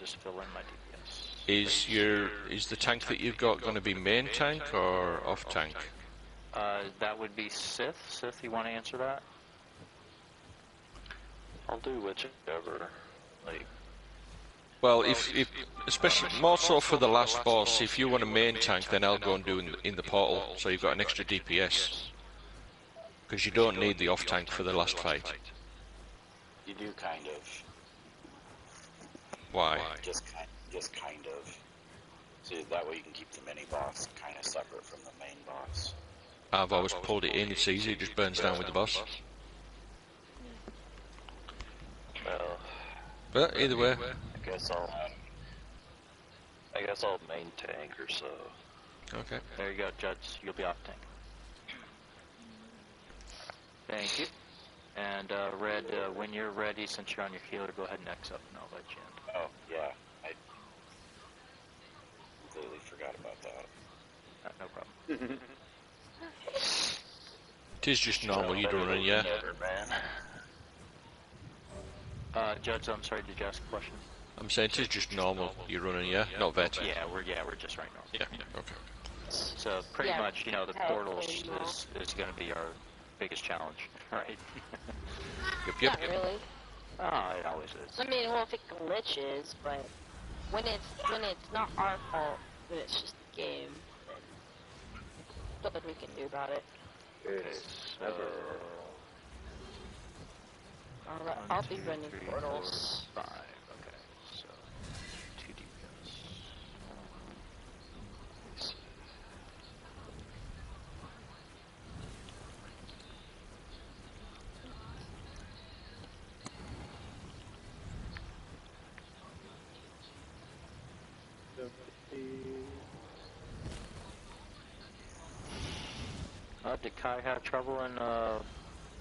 just fill in my DPS. Is the tank that you've got going to be main tank or off tank? That would be Sith. Sith, you want to answer that? I'll do whichever. Like. Well, if especially more so for the last boss, if you want a main tank, then I'll go and do in the portal, so you've got an extra DPS. Because you don't need the off tank for the last fight. You do kind of. Why? Just kind of. So that way you can keep the mini boss kind of separate from the main boss. I've always pulled it in. It's easy. It just burns down with the boss. Well, but either way. I guess I'll main tank or so. Okay. There you go, Judge. You'll be off tank. Thank you. And Red, when you're ready, since you're on your healer, go ahead and X up, and I'll let you in. Oh yeah, I completely forgot about that. No problem. It is just normal. You don't run, yeah. Judge, I'm sorry. Did you ask a question? I'm saying it is just normal. You're running, yeah, not vet. Yeah, we're just right now. Yeah. Okay. So pretty much, you know, the portals is going to be our biggest challenge, right? Not really. Oh, it always is. I mean, well, if it glitches, but when it's not our fault, when it's just the game, then nothing we can do about it. I'll be running portals. 5. Okay, so 2 DPS. Did Kai have trouble in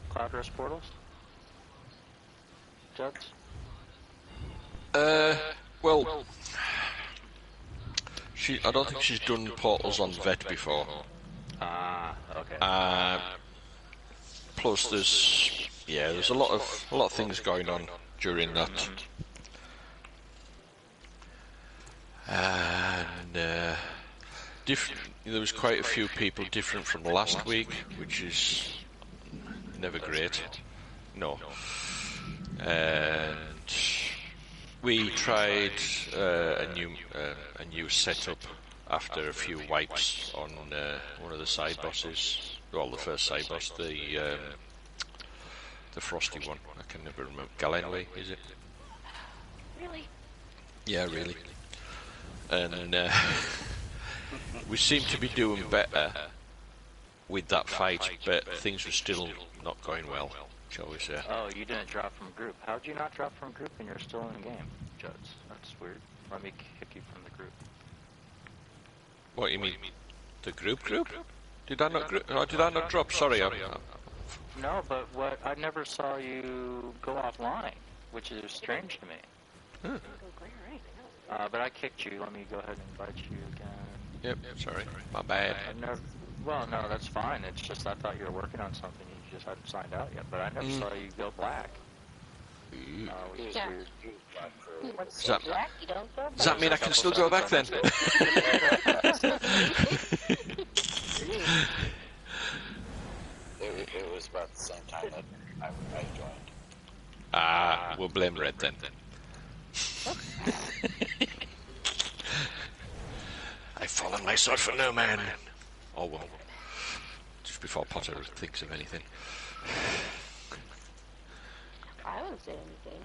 Cloud Rest portals? Judge? Well, I don't think she's done portals on vet before. Okay. Plus, there's a lot of things going on during that. And there was quite a few people different from last week, which is never great. No. And we tried a new setup after a few wipes on one of the side bosses. Well, the first side boss, the frosty one. I can never remember. Galenway, is it? Really? Yeah, really. And we seem to be doing better with that fight, but things were still not going well, shall we say. Oh, you didn't drop from group. How'd you not drop from group and you're still in the game, Judge? That's weird. Let me kick you from the group. What, you mean? The group? Did I not drop? Sorry, No, but I never saw you go offline, which is strange to me. Huh. But I kicked you. Let me go ahead and invite you again. Yep, sorry. My bad. Well, no, that's fine. It's just I thought you were working on something. You just hadn't signed out yet. But I never saw you go black. Which is weird. Does that mean I can still go back then? It was about the same time that I joined. We'll blame Red then. I've fallen my sword for no man. Oh well. Just before Potter thinks of anything. I wouldn't say anything.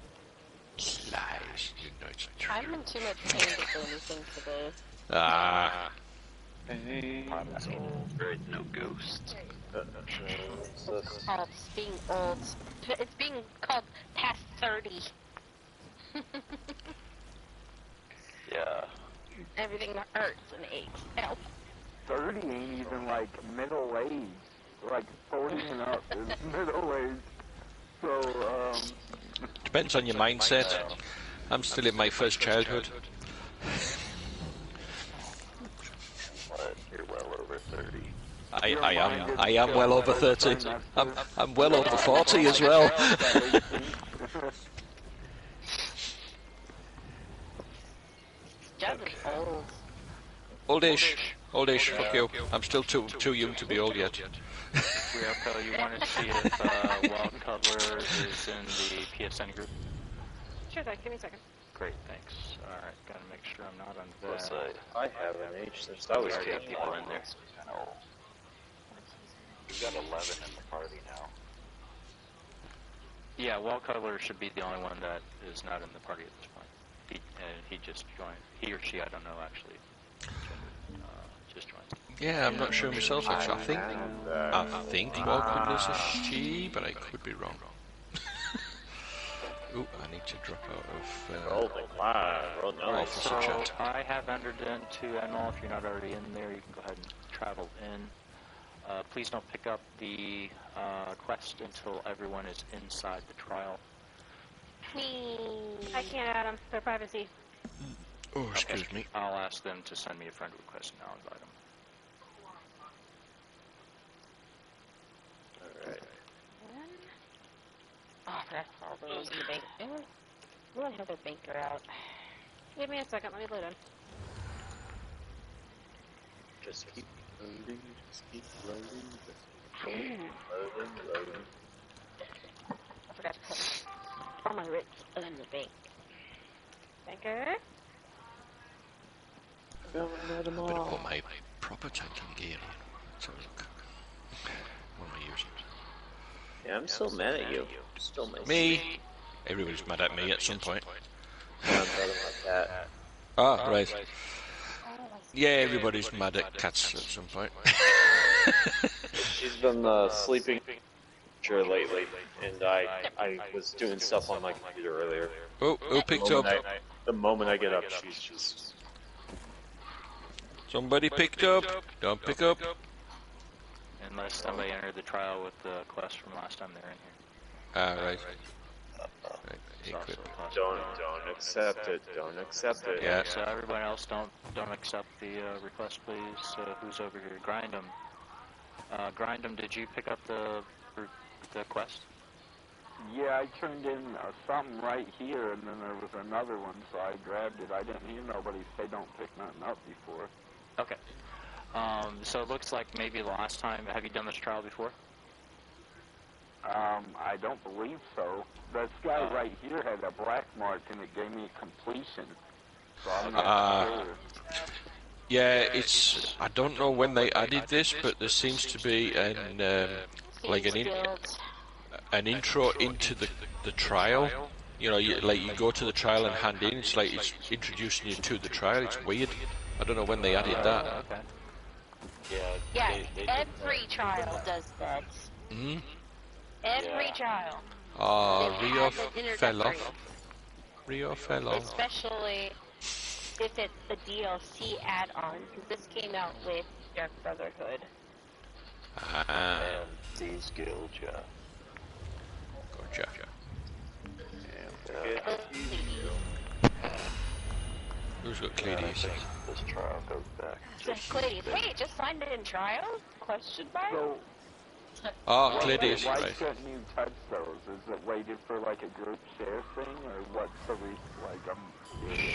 Lies. You know it's true. I'm in too much pain to say anything today. No ghost. It's being old. It's being called past 30. Yeah. Everything hurts and aches. Help. 30 ain't even like middle age. Like 40 and up is middle age. So, Depends on your mindset. I'm still in my first childhood. What? You're well over 30. I am well over 30. I'm well over 40 as well. Jasmine's old. Oldish, fuck you. I'm still too young to be old yet. Ryoko, you want to see if Wild Cuddler is in the PSN group? Sure, Doug. Give me a second. Great, thanks. Alright, gotta make sure I'm not on Plus, that. I have an H. There's Oh, we always already got people in there. We've got 11 in the party now. Yeah, Wild Cuddler should be the only one that is not in the party at this point. He just joined. He or she, I don't know actually. Just joined. Yeah, I'm not sure myself actually. I think Wild Cuddler's a she, but I could be wrong. Ooh, I need to drop out of So chat. I have entered into NML. If you're not already in there, you can go ahead and travel in. Please don't pick up the quest until everyone is inside the trial. I can't add them. They're privacy. Oh, excuse me. I'll ask them to send me a friend request and I'll invite them. Alright. Oh, I forgot all those in the bank. We want to have their banker out. Give me a second. Let me load in. Just keep loading, loading. I forgot to put all my writs in the bank. Banker. Better put my proper tanking gear on. Let's have a look. What am I using? Yeah, I'm still mad at you. Still miss Me! Everybody's mad at me at some point. I'm talking about that. Ah, right. Yeah, everybody's mad at cats at some point. She's been sleeping lately, and I was doing stuff on my computer earlier. Oh, who picked up? The moment I get up, she's just... Somebody picked up. Don't pick up. Unless somebody entered the trial with the quest from last time they were in here. Ah, right. It's also Equip. a possibility. Don't accept it. Don't accept it. Yeah. So everyone else don't accept the request, please. Who's over here? Grind'em. Grind'em, did you pick up the quest? Yeah, I turned in something right here, and then there was another one, so I grabbed it. I didn't hear nobody say don't pick nothing up before. Okay. So it looks like maybe the last time. Have you done this trial before? I don't believe so. This guy right here had a black mark, and it gave me completion. So I'm not sure. Yeah, it's... I don't know when they added this, but there seems to be an intro into the trial. You know, you go to the trial and hand in. It's like it's introducing you to the trial. It's weird. I don't know when they added that. Okay. Yeah, every trial does that. Hmm? Every trial. Oh, They Rio have an fell off. introductory. Rio fell off. Especially if it's a DLC add-on, because this came out with Dark Brotherhood. Ah, And these guilds, yeah. gotcha. Who's got Cledes? This trial goes back. Clades, hey, just signed in trial? Question mark? So, Oh, Cledes, why right. couldn't you touch those? Is it waited for like a group share thing, or what's the reason? Like,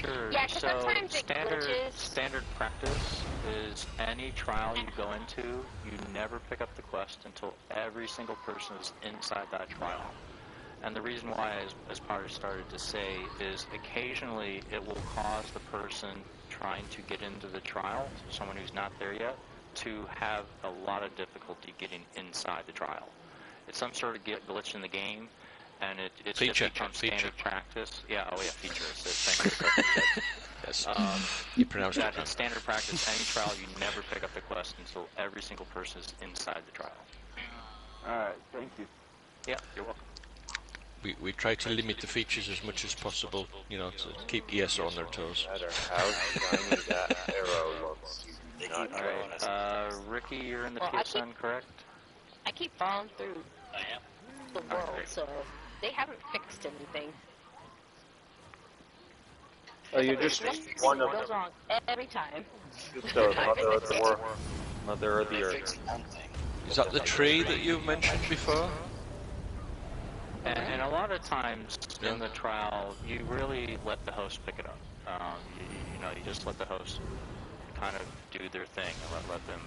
Sure. Yeah, 'cause So sometimes it glitches. standard practice is any trial you go into, you never pick up the quest until every single person is inside that trial. And the reason why, as Potter started to say, is occasionally it will cause the person trying to get into the trial, someone who's not there yet, to have a lot of difficulty getting inside the trial. It's some sort of glitch in the game, and it's Feature. just become standard Feature. practice. Yeah, oh yeah, feature. Thank you. Yes. You pronounced it That right. is standard practice. Any trial, you never pick up the quest until every single person is inside the trial. alright, thank you. Yeah, you're welcome. We try to limit the features as much as possible, you know, to keep ESO on their toes. No matter how shiny that arrow looks, you do not All right, Ricky, you're in the Well, PSN, correct? I keep falling through the world, Alright. so they haven't fixed anything. Oh, you're There's just one one thing of that goes wrong every time. the mother of the earth. Fix one thing. Is that the tree that you mentioned before? And a lot of times Yeah. in the trial, you really let the host pick it up. You know, you just let the host kind of do their thing and let them,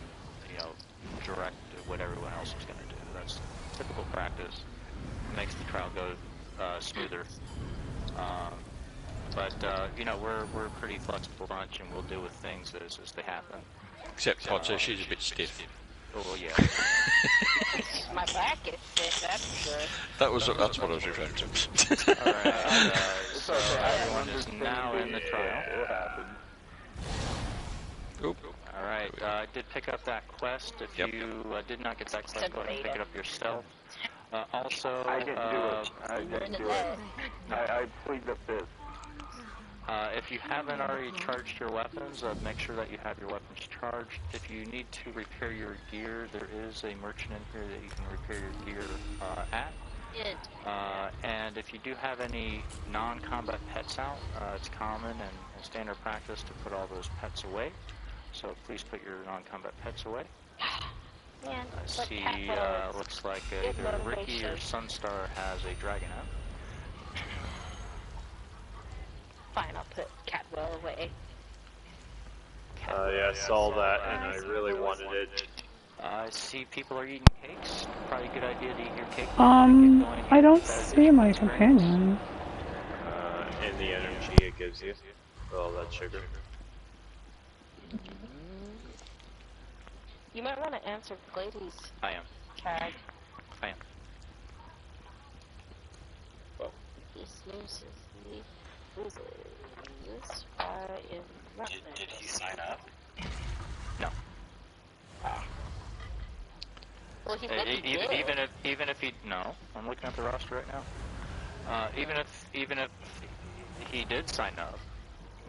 direct what everyone else is going to do. That's typical practice. It makes the trial go smoother. But we're a pretty flexible bunch, and we'll deal with things as they happen. Except Potter, she's a bit stiff. Oh yeah. My back is sick, that's for sure. That's what I was referring to. All right. So everyone is now in the trial. It happens. Oop. All right. I did pick up that quest. If you did not get that quest, go ahead and pick it up yourself. Also, I didn't do it. I didn't do it. I plead the fifth. if you haven't already charged your weapons, make sure that you have your weapons charged. If you need to repair your gear, there is a merchant in here that you can repair your gear at. And if you do have any non-combat pets out, it's common and standard practice to put all those pets away. So please put your non-combat pets away. Man, I see, looks like either Ricky or Sunstar has a dragon out. Fine, I'll put Catwell away. Yeah, I saw that and I really wanted it. I see people are eating cakes. Probably a good idea to eat your cake. I don't see my companion. And the energy it gives you. All that sugar. You might want to answer Glady's I am. tag. I am. This news is this why in Did he sign up? No. Well, he said he did. Even if he I'm looking at the roster right now. Even if he did sign up,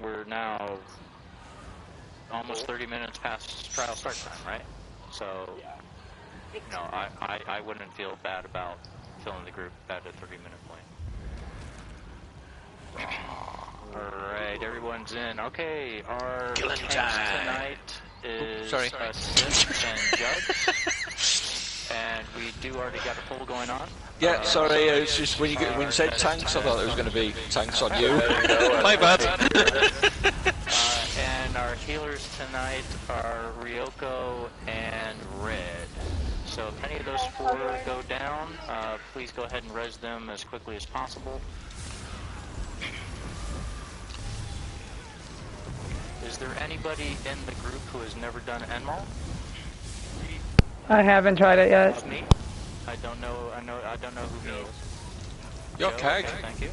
we're now almost 30 minutes past trial start time, right? So, no, I wouldn't feel bad about filling the group at a 30-minute point. Alright, everyone's in. Okay, our tanks tonight is Sith and Jug. And we do already got a poll going on. Yeah, sorry, it's just when you said tanks, I thought it was going to be tanks on you. My bad. And our healers tonight are Ryoko and Red. So if any of those four go down, please go ahead and res them as quickly as possible. Is there anybody in the group who has never done NML? I haven't tried it yet. Me? I don't know. I don't know who me is. You're Kag. Okay, thank you.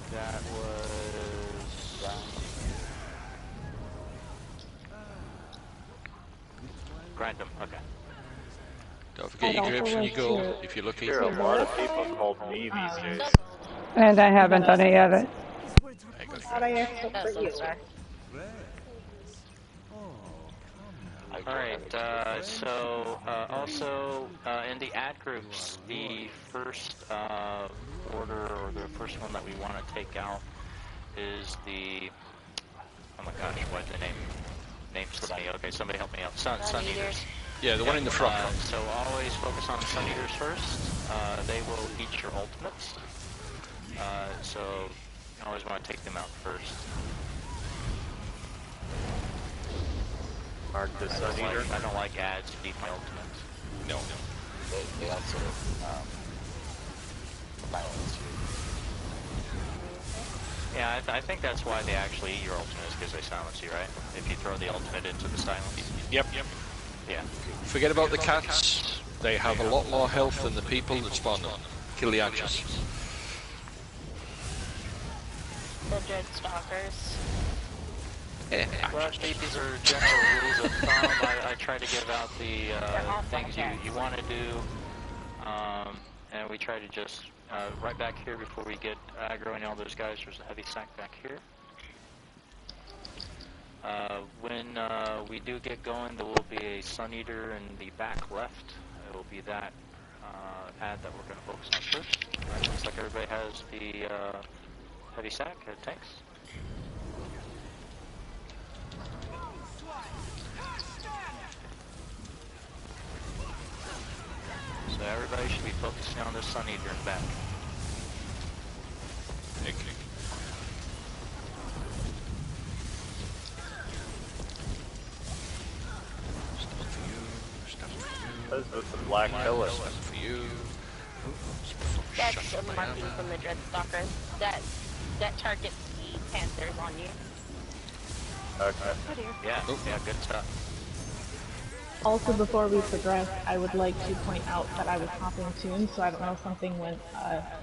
That was random. Okay. Don't forget your grips when you go, if you're lucky. There are a lot of people called me these days. And I haven't done it yet. Alright, also, in the ad groups, the first order, or the first one that we want to take out is the, oh my gosh, why'd the name slip me? Okay, somebody help me out. Sun Eaters. Yeah, the one in the front. So always focus on Sun Eaters first. They will eat your ultimates. So you always want to take them out first. Mark the Sun Eater. I don't like ads to eat my ultimates. No. They also violence you. Yeah, I think that's why they actually eat your ultimates, because they silence you, right? If you throw the ultimate into the silence. Yep. Yeah. Forget about the cats. They have a lot more health than the people that spawn them. Kill the archers. The Dread Stalkers. Well, these are general rules of thumb. I try to give out the things you want to do, and we try to just, right back here before we get aggroing all those guys, there's a heavy sack back here. When we do get going, there will be a Sun Eater in the back left. It will be that ad that we're going to focus on first. Right, looks like everybody has the heavy sack tanks. So everybody should be focusing on the Sun Eater in the back. black pillars. For you. That's a marking from the Dreadstalker. That targets the Panthers on you. Okay. Yeah, yeah, good stuff. Also, before we progress, I would like to point out that I was hopping tunes, so I don't know if something went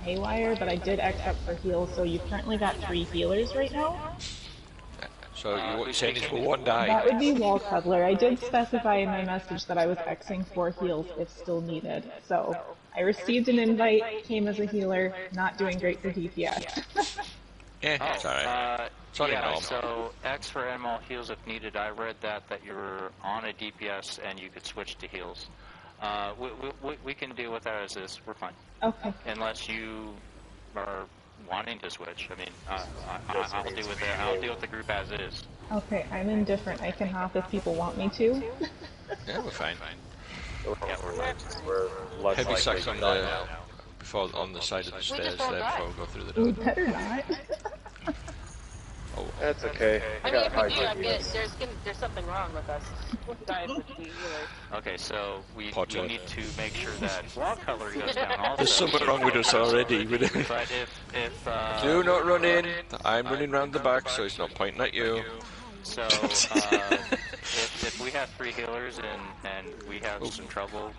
haywire, but I did X up for heals, so you've currently got 3 healers right now. So what you're saying is we'll one die. That would be Wall Cuddler. I did specify in my message that I was Xing for heals if still needed. So I received an invite, came as a healer, not doing great for DPS. It's alright. It's only normal. So X for NML heals if needed. I read that you're on a DPS and you could switch to heals. We can deal with that as is. We're fine. Okay. Unless you are wanting to switch. I mean, I'll deal with it. I'll deal with the group as is. Okay, I'm indifferent. I can hop if people want me to. Yeah, we're fine. Yeah, we're fine. We're less Heavy likely sacks to on die the now. on the side of the stairs all there die. before we go through the We door. better not. Oh, That's okay. I mean, got if high we do, DPS. there's something wrong with us. Guys with the healers. Okay, so we Potter. need to make sure that wall color goes down also. there's something wrong with us already. But if Do not run in. I'm running round the back, so it's not pointing at you. So, if we have 3 healers and we have some trouble,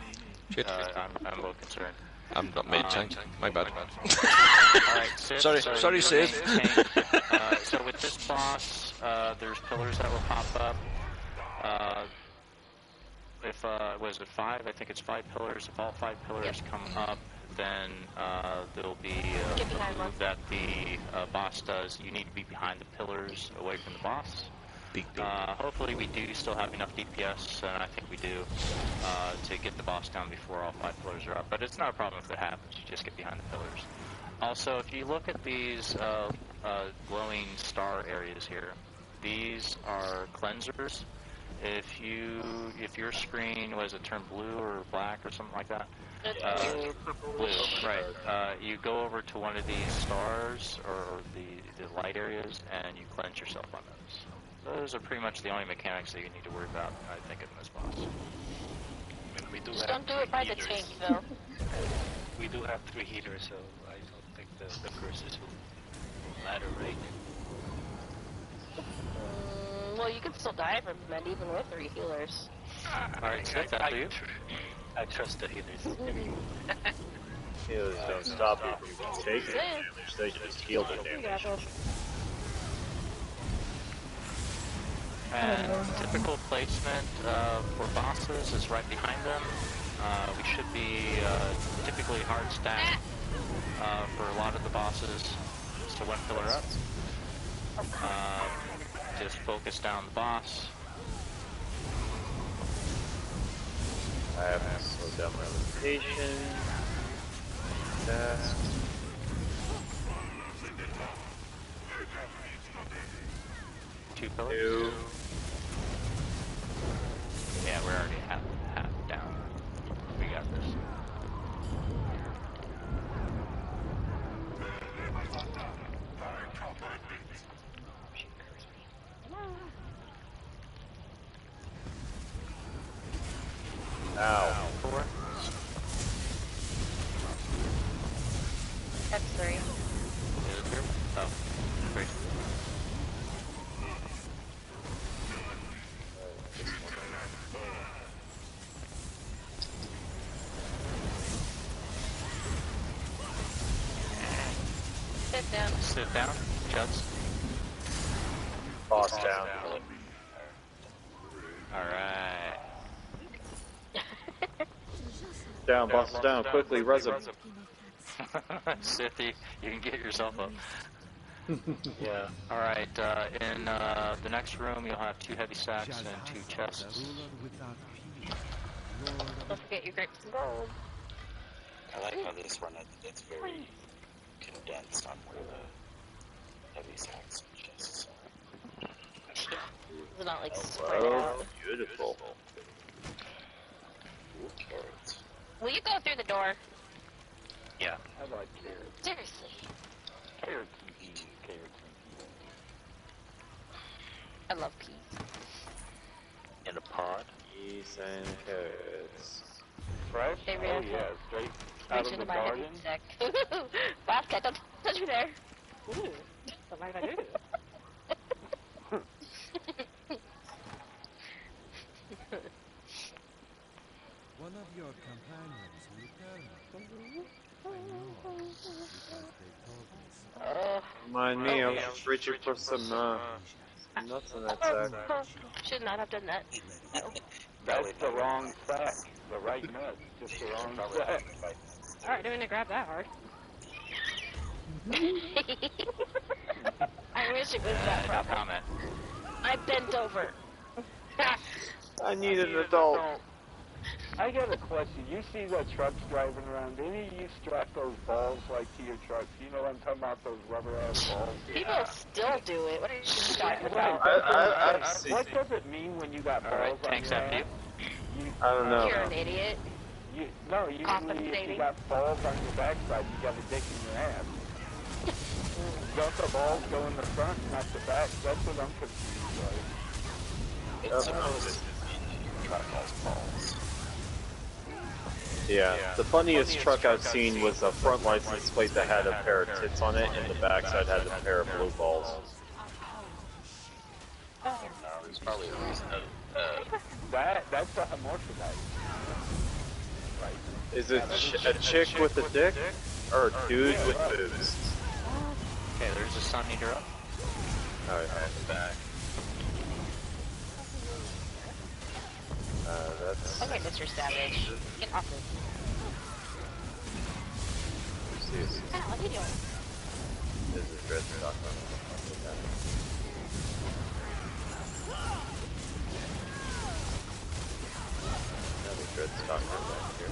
Shit. I'm a little concerned. I'm not main tank. My bad. Alright, Sith, Sorry, so you're Sith. main tank. So with this boss, there's pillars that will pop up. If, was it 5? I think it's 5 pillars. If all 5 pillars come up, then there'll be a move that the boss does. You need to be behind the pillars, away from the boss. Hopefully we do still have enough DPS, and I think we do, to get the boss down before all 5 pillars are up. But it's not a problem if it happens, you just get behind the pillars. Also, if you look at these glowing star areas here, these are cleansers. If your screen was it turned blue or black or something like that, blue, right? You go over to one of these stars or the light areas, and you cleanse yourself on those. Those are pretty much the only mechanics that you need to worry about, I think, in this boss. We do Just have don't do it by the 3 tank, healers. though. We do have 3 healers, so I don't think the curses will matter, right? Well, you can still die from them even with 3 healers. Alright, Sith, after you. I trust the healers. Healers don't stop you from taking damage, they just heal the damage. And typical placement for bosses is right behind them. We should be typically hard stacked for a lot of the bosses. So 1 pillar up. Just focus down the boss. I have to slow down my rotation. Fast. Two pillars. 2. Yeah, we're already half down. We got this. Ow. 4. That's 3. Oh, great. Sit down. Sit down, Chuds. Boss down. Alright. Down, boss is down. Quickly, res him. Sithy, you can get yourself up. Yeah. Alright, in the next room you'll have 2 heavy sacks and 2 chests. Don't forget your grapes and gold. I like how this one, it's very condensed on where the heavy sacks and chests are. It's not like spread Oh, out. beautiful. Ooh, carrots. Will you go through the door? Yeah. I like carrots. Seriously. Carrots and peas. Carrots and peas. I love peas. In a pod. Peas and carrots. fresh? They Oh really yeah, straight out reach of into the my heavy garden. sack. Bobcat, don't touch me there. Ooh. What might I do? One of your companions returned. I know, because they told me so. Mind me, I was just reaching for some nuts in that sack. Should not have done that. No. That's the wrong sack. The right nut, just the wrong sack. Alright, didn't mean to grab that hard. I wish it was that No problem. comment. I bent over. I need an adult. I got a question. You see the trucks driving around. Any of you strap those balls like to your trucks? You know what I'm talking about, those rubber ass balls? People still do it. What are you talking Right, about? I've seen what does it mean when you got balls Alright, on tanks your empty. ass? I don't know. You're an idiot. No, usually if Compensating. you got balls on your backside, you got a dick in your ass. Don't the balls go in the front, not the back? That's what I'm confused by. It's supposed to be truck has balls. Yeah, the funniest truck I've seen was a front license plate that had a pair of tits on it, and the backside had a pair of blue balls. No, there's probably a reason. That's a hermaphrodite. Right. Is it a chick with a dick, or a dude with boobs? Okay, there's a sun eater up. Alright, Back. that's... Okay, Mr. Savage. Get off me. Ow, what are you doing? This is dread stock on another dread stock back here.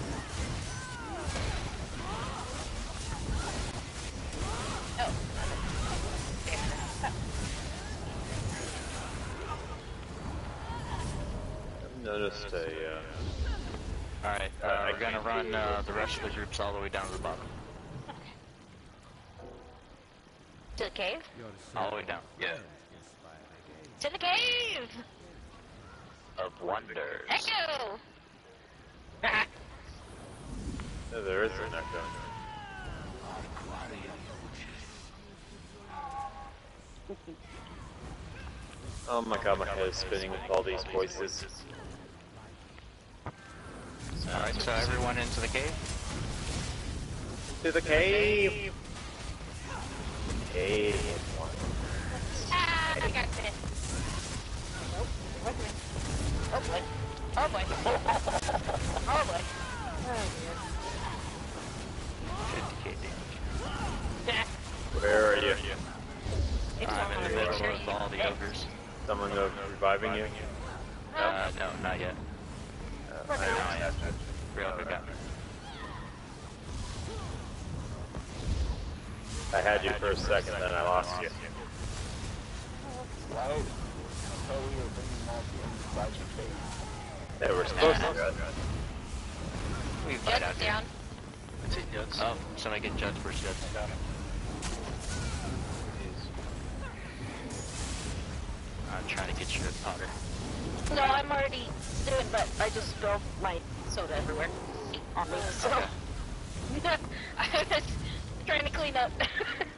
Oh. I've noticed a, Alright, we're gonna run the rest of the groups all the way down to the bottom. To the cave? All the way down. Yeah. To the cave! Of wonders. Echo! No, there is an echo. Oh my god, my head is spinning with all these voices. Alright, so everyone into the cave? To the cave! Cave. Ah, I got bit. Nope, it wasn't me. Oh boy. Oh boy. Oh boy. Oh dear. 50k damage. Where are you? It's I'm in the make middle sure of you all the hit. ogres. Someone reviving you? No, not yet. We're good. Not yet. Real quick, got me. I had you for a second, then I lost you. Right? I thought we were bringing them all to inside the cave. They were supposed to, right? We fight out Judge here. down. It's in Jud's. Oh, somebody get judged first, judge. I'm trying to get you to powder. No, I'm already doing, but I just spilled my soda everywhere on me, so I was trying to clean up.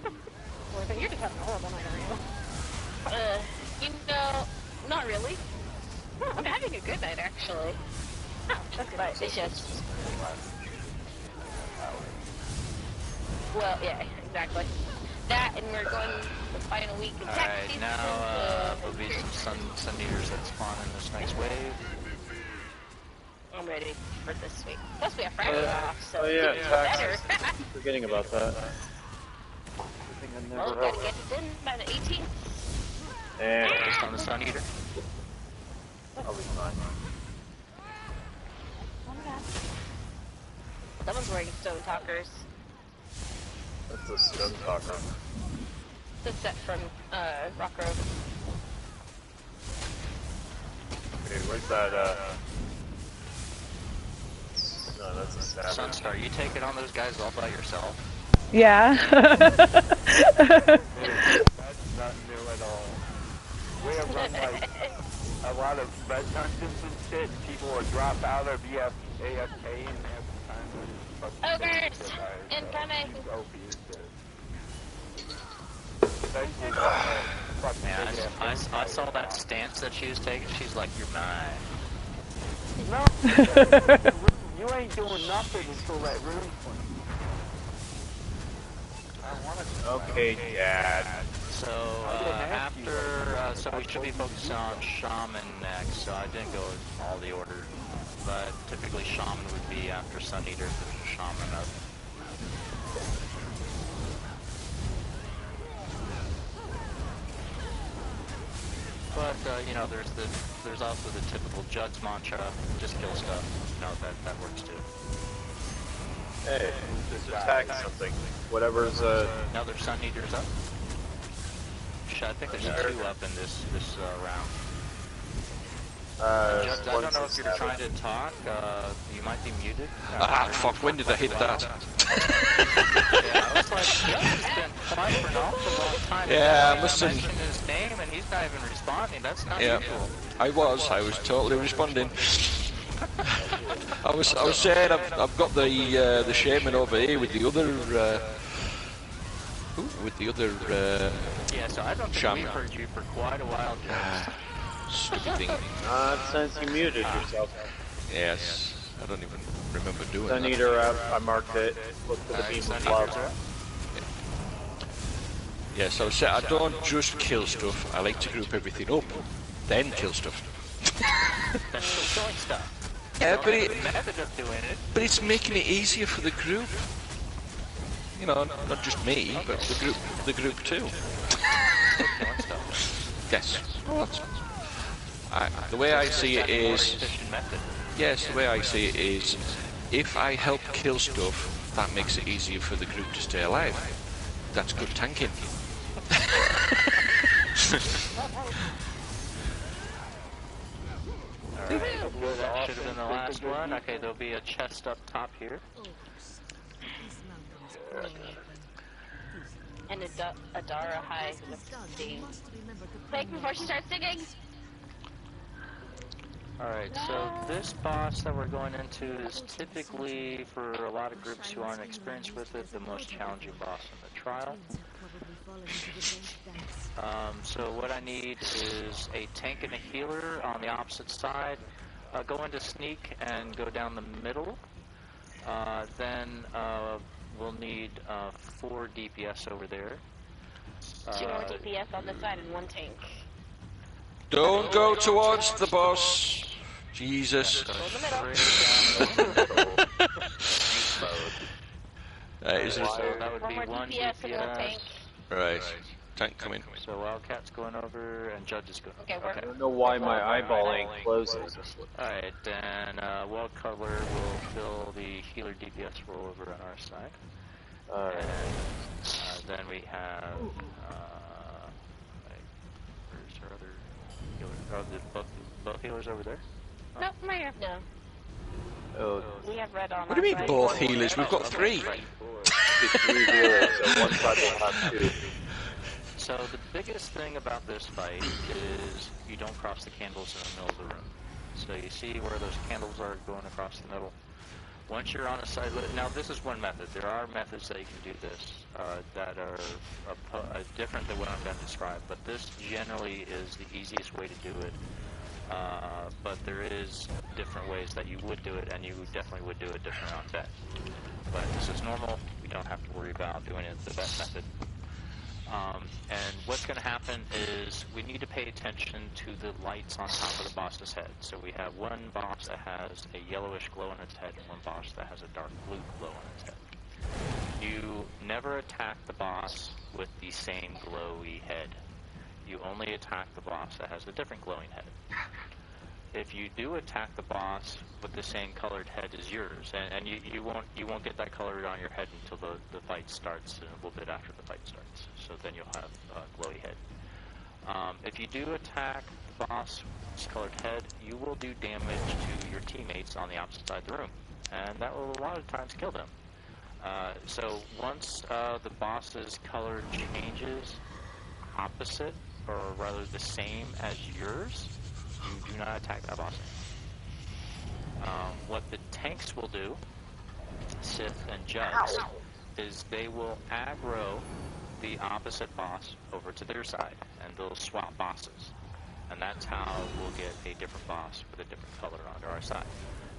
Well, I think you're just having a horrible night, aren't you? You know, not really. I'm having a good night, actually. Oh, that's good. But it's just... Well, yeah, exactly. That, and we're going the final week of tax Alright, season. now there'll be some sun eaters that spawn in this next wave. I'm ready for this week. Plus, we have Friday off, so oh yeah, it's even taxes. better. Forgetting about that. Well, we gotta get it in by the 18th. And Just on the sun eater. I'll be fine. Someone's wearing stone talkers. That's a stone talker. The set from Rock Road. Okay, where's that, no, that's a savage. SUNSTAR, you take it on those guys all by yourself. Yeah. That's not new at all. We have run like a lot of red dungeons and shit. People or drop out or be AFK and have some time to Ogres! Incoming! OP is especially fucking Man, big ass I saw that stance that she was taking. She's like, you're mine. No, you ain't doing nothing until that room's Okay, Dad. So, so we should be focusing on Shaman next, so I didn't go with all the order. But typically Shaman would be after Sun Eater, there's a Shaman up. But, you know, there's also the typical Judd's mantra, just kill stuff. You know, that works too. Hey, just attack something. Whatever's, Now there's Sun Eaters up. I think there's 2 up in this round. Judd, I don't know if you're trying to talk, you might be muted. Fuck, when did I hit that? Yeah, I was like, Judd's been quiet for an awful long time. Yeah, I must have... mentioned his name and he's not even responding, that's not usual. I was totally responding. I was saying I've got the shaman over here with the other yeah, so I don't think shaman. we've heard you for quite a while, Judd. Stupid thing. since you muted yourself. Yes, I don't even remember doing Sun that. Eater up, I marked it. Look for the beam of lava. Yes, I don't just kill stuff, I like to group everything up, then kill stuff. That's still killing stuff. Yeah, but it's making it easier for the group. You know, not just me, but the group too. Yes. Well, the way I see it is, yes, the way I see it is, if I help kill stuff, that makes it easier for the group to stay alive. That's good tanking. Alright, that should have been the last one. Okay, there'll be a chest up top here. And Adara high with the fake before she starts singing. Alright, so this boss that we're going into is typically, for a lot of groups who aren't experienced with it, the most challenging boss in the trial. So what I need is a tank and a healer on the opposite side. Go into sneak and go down the middle. Then we'll need 4 DPS over there. 2 more DPS on this side and 1 tank. Don't go towards the boss. Jesus. That would be 1 DPS. Right. Tank coming. So Wildcat's going over and Judge is going over. I don't know why my eyeball ain't closing. Alright, then Wild Color will fill the healer DPS role over on our side. Alright. Then we have, where's our other healer? Oh, both healers over there? Oh. Nope, I'm right here. No. Oh. We have red on. What do you mean both healers? We've got 3. 3 healers, so one side will have 2. So the biggest thing about this fight is you don't cross the candles in the middle of the room. So you see where those candles are going across the middle. Once you're on a side, now this is one method. There are methods that you can do this that are different than what I'm going to describe, but this generally is the easiest way to do it. But there is different ways that you would do it, and you definitely would do it different on deck. But this is normal. We don't have to worry about doing it the best method. And what's going to happen is we need to pay attention to the lights on top of the boss's head. So we have one boss that has a yellowish glow in its head and one boss that has a dark blue glow in its head. You never attack the boss with the same glowy head. You only attack the boss that has a different glowing head. If you do attack the boss with the same colored head as yours, and you won't get that color on your head until the fight starts, and a little bit after the fight starts. So then you'll have a glowy head. If you do attack the boss's colored head, you will do damage to your teammates on the opposite side of the room, and that will a lot of times kill them. So once the boss's color changes opposite, or rather the same as yours, you do not attack that boss. What the tanks will do, Sith and Jugs, is they will aggro the opposite boss over to their side, and they'll swap bosses. And that's how we'll get a different boss with a different color onto our side.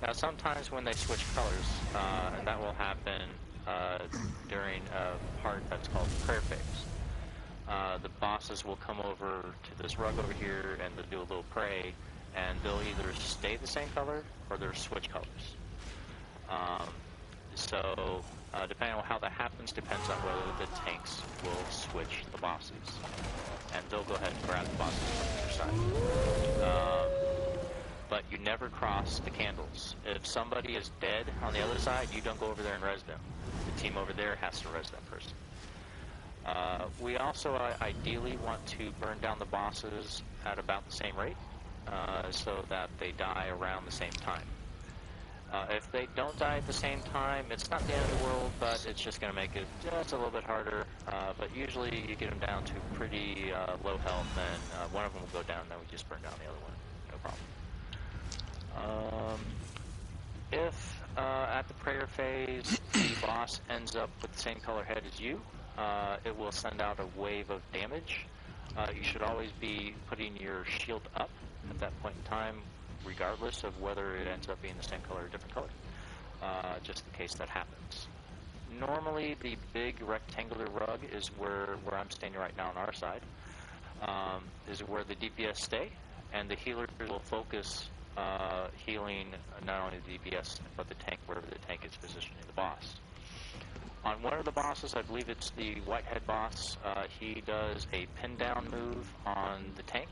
Now, sometimes when they switch colors, and that will happen during a part that's called prayer phase, the bosses will come over to this rug over here, and they'll do a little pray, and they'll either stay the same color or they'll switch colors. So, depending on how that happens, depends on whether the tanks will switch the bosses. And they'll go ahead and grab the bosses from their side. But you never cross the candles. If somebody is dead on the other side, you don't go over there and res them. The team over there has to res that person. We also ideally want to burn down the bosses at about the same rate, so that they die around the same time. If they don't die at the same time, it's not the end of the world, but it's just going to make it just a little bit harder. But usually you get them down to pretty low health, and one of them will go down, and then we just burn down the other one. No problem. If at the prayer phase the boss ends up with the same color head as you, it will send out a wave of damage. You should always be putting your shield up at that point in time, regardless of whether it ends up being the same color or different color, just in case that happens. Normally, the big rectangular rug is where I'm standing right now on our side, is where the DPS stay, and the healers will focus healing not only the DPS, but the tank, wherever the tank is positioning the boss. On one of the bosses, I believe it's the Whitehead boss, he does a pin down move on the tank,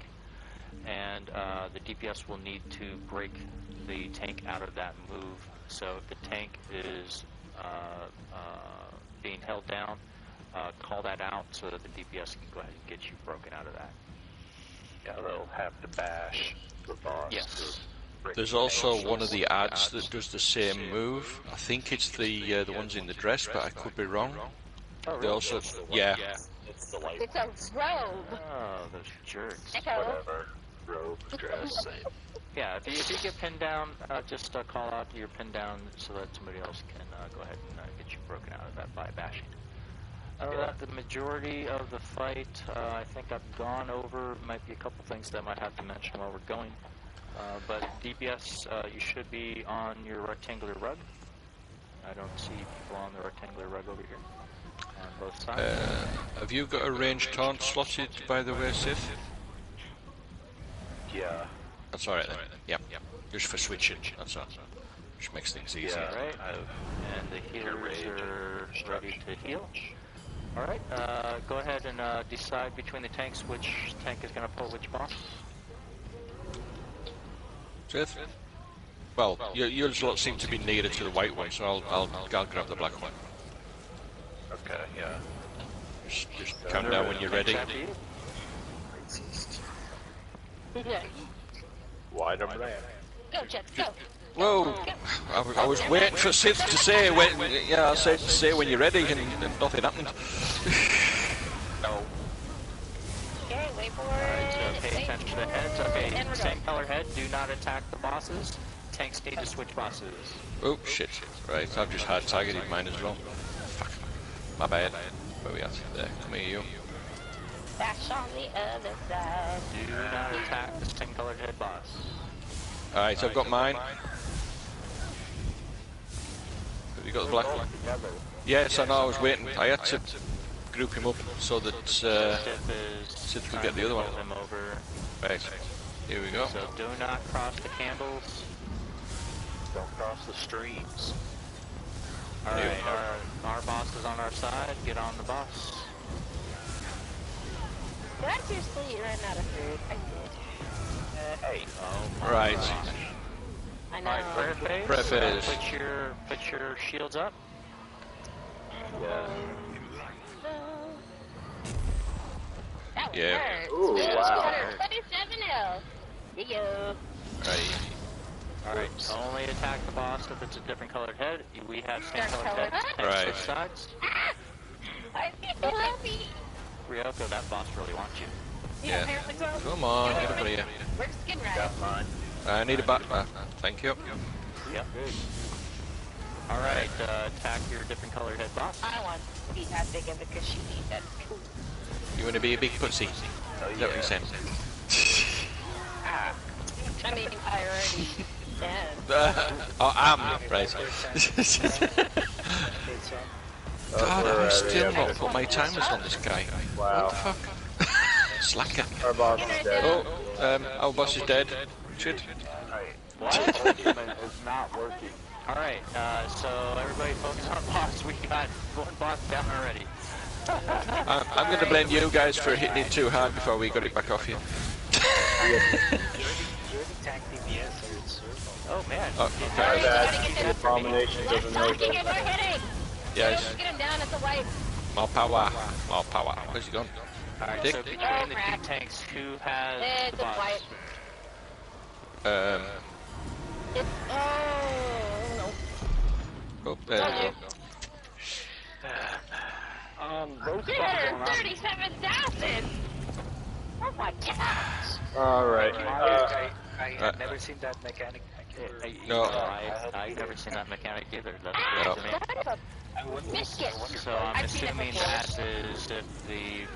and the DPS will need to break the tank out of that move. So if the tank is being held down, call that out so that the DPS can go ahead and get you broken out of that. Yeah, they'll have to bash the boss. Yes. There's also one of the ads that does the same move. I think it's the ones in the dress, but I could be wrong. Oh, They also, yeah. It's the light. It's a robe. Oh, those jerks. Whatever. Robe, dress, same. Yeah, if you get pinned down, just call out your pin down so that somebody else can go ahead and get you broken out of that by bashing. The majority of the fight, I think I've gone over. Might be a couple things that I might have to mention while we're going. But DPS, you should be on your rectangular rug. I don't see people on the rectangular rug over here on both sides. Have you got a ranged taunt slotted, by the way, Sith? Yeah. That's alright then. Yep. Just for switching, that's all. Which makes things easy. Yeah, right. And the healers are ready to heal. Alright, go ahead and decide between the tanks which tank is going to pull which boss. Sith? Well, your lot seem to be nearer to the white one, so I'll grab the black one. Okay, yeah. Just count down when you're ready. Yeah. Wide of that. Go, Jets, go. Whoa! I was waiting for Sith to say when. Yeah, I said say when you're ready, and nothing happened. No. Okay, wait for Alright, it. so pay attention to the heads. Okay, And we're same color head. Do not attack the bosses. Tanks need to switch bosses. Oh shit! Right, I've just hard targeted mine as well. Fuck. My bad. Where we at? There. Come here, you. Bash on the other side. Do not attack the same colored head boss. Alright, I've got mine. Have you got the black one? Yes, I know. I was waiting. I had to group him up so that Sith could get the other one. Him over. Right. Here we go. So do not cross the candles. Don't cross the streams. Alright, our boss is on our side. Get on the boss. Did I seriously run out of food? I did. Hey. Oh my Right. gosh. I know. Alright, prayer phase. Prayer phase. Put your shields up. Yeah. That one Yeah. hurts. Ooh, wow. 227 health. Yeah. Right. Alright, only attack the boss if it's a different colored head. We have same colored heads. Right. Switch sides. I'm so happy. Ryoko, that boss really wants you. Yeah, apparently so. Come on, get over here. Where's Skin Rat? Got mine. I need a back. Thank you. Yep. Alright, attack your different colored head boss. I want to be that big of a cushy. That's cool. You want to be a big pussy? Oh, Is that what you're saying? I mean, I already am. Oh, right. God, I still not put my timers on this guy. Wow. What the fuck? Slacker. Our boss is dead. Oh, our boss is dead. Shit. What? Ultimate is not working. Alright, so everybody focus on boss. We got one boss down already. I'm going to blame you guys for hitting it too hard before we got it back off you. You're the tank DPS, so it's Oh man. Oh, okay. That abomination doesn't know Talking and we're hitting! Yes. Let's get him down at the white. More power. More power. Where's he gone? Alright, Dick? so between the two tanks, who has It's the a boss? white. It's, oh, no. Oh, there we go. Those spots are on. 337,000! Oh my gosh! Alright. I have never seen that mechanic. No. I've never seen that mechanic either. That's No. crazy to me. Son of a biscuit! So I'm I've seen it assuming before. that is if the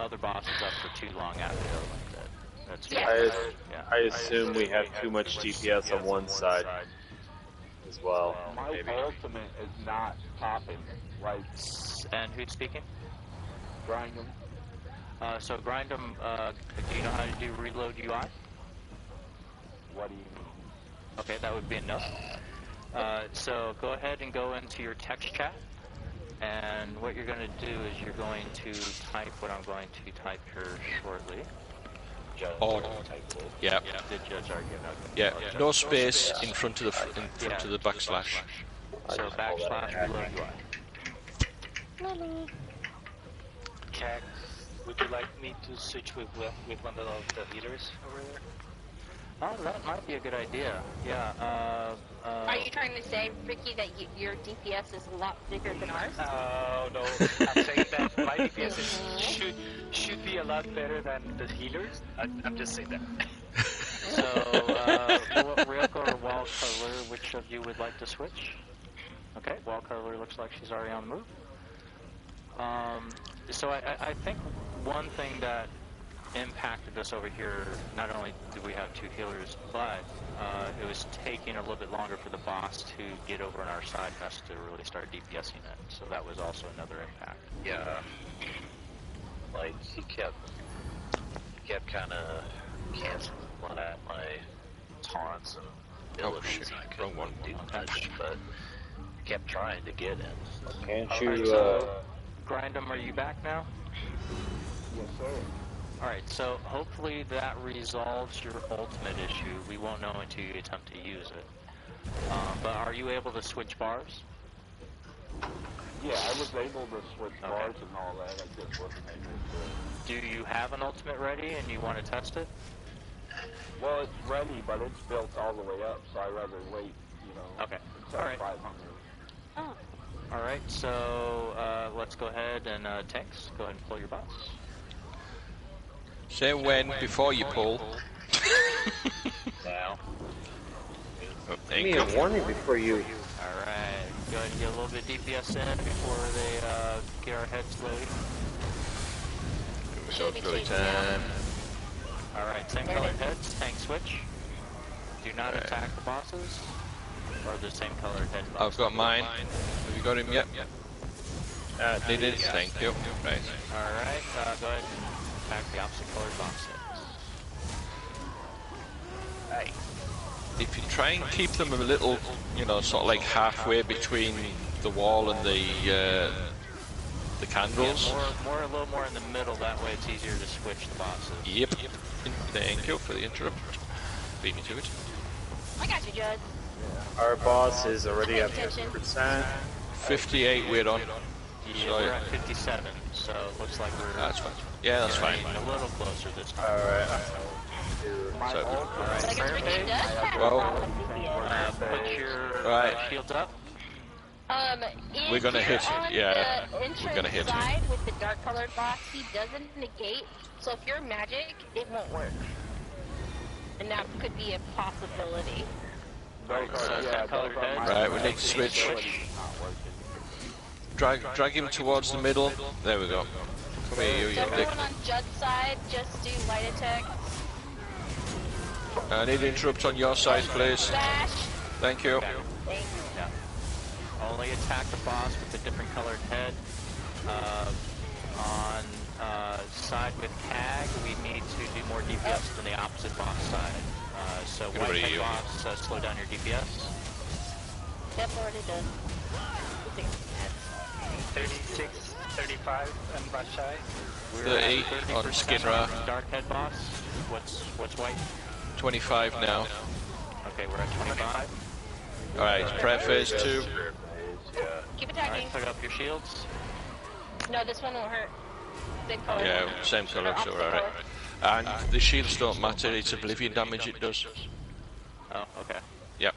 other boss is up for too long after the other one's dead. That's I assume we have too much DPS on one side as well. My Maybe. ultimate is not popping. Like, And who's speaking? grind them. So grind them. Do you know how to do reload UI? What do you mean? Okay, that would be enough. So go ahead and go into your text chat, and what you're going to do is you're going to type what I'm going to type here shortly. Oh, yeah. Did Judge argue? Okay. Yeah, no space in front of the backslash. So backslash reload UI. Cat, would you like me to switch with one of the healers over there? Oh, that might be a good idea. Yeah. Are you trying to say, Ricky, that your DPS is a lot bigger than ours? No. I'm saying that my DPS should be a lot better than the healers. I'm just saying that. So, Ryoko or Wall Color, which of you would like to switch? Okay, Wall Color looks like she's already on the move. So I think one thing that impacted us over here, not only did we have two healers, but it was taking a little bit longer for the boss to get over on our side for us to really start DPSing it. So that was also another impact. Yeah. Like, he kept kind of canceling one at my taunts and abilities. shit, I wrong couldn't one. do much, but kept trying to get in. Can't Alright, you, so Grindem, are you back now? Yes, sir. Alright, so hopefully that resolves your ultimate issue. We won't know until you attempt to use it. But are you able to switch bars? Yeah, I was able to switch bars and all that. I just wasn't able Do you have an ultimate ready and you want to test it? to. Well, it's ready, but it's built all the way up, so I'd rather wait, you know. Okay. Until Alright. 500. Oh. Alright, so let's go ahead and Tanks, go ahead and pull your boss. Say when before you pull. Now. Oh, give me a warning before you. Alright, go ahead and get a little bit DPS in before they get our heads loaded. So go time. Alright, same colored heads, tank switch. Do not attack the bosses, or the same colored head boss. I've got mine. Have you got him yet? They did. Thank you. Right. Alright, go ahead and attack the opposite colored bosses. Hey. If you try and keep them a little, you know, sort of like halfway between the wall and the candles. Yeah, a little more in the middle, that way it's easier to switch the bosses. Yep. Thank you for the interrupt. Beat me to it. I got you, Judd. Our boss is already at Pay attention. 50%. 58 we're on. Yeah, we're at 57, so it looks like we're That's fine. Yeah, that's fine. a little closer this time. Alright. So, Alright, Like Fair Ricky Fade, does have well, a lot of DPS. put your Right. shields up. If We're gonna you're hit it, on yeah. the entrance We're gonna hit it. side with the dark colored box, he doesn't negate, so if you're magic, it won't work. And that could be a possibility. colored heads. Right, we need to switch. Drag him towards the middle. There we go. Come here, you So dick. everyone on Judd's side, just do light attack. I need to interrupt on your side, please. Dash. Thank you. Yeah. Only attack the boss with a different colored head. On side with CAG, we need to do more DPS than the opposite boss side. So white head boss, slow down your DPS. Yep, already done. 36, 35, and Rashai. 30 on Skidra. Dark head boss. What's white? 25 now. Okay, we're at 25. Alright, prep phase 2. Keep attacking. Alright, pick up your shields. No, this one won't hurt. Same color. Yeah, same colour, so we're alright. And the shields don't matter, it's oblivion damage it does. Oh, okay. Yep.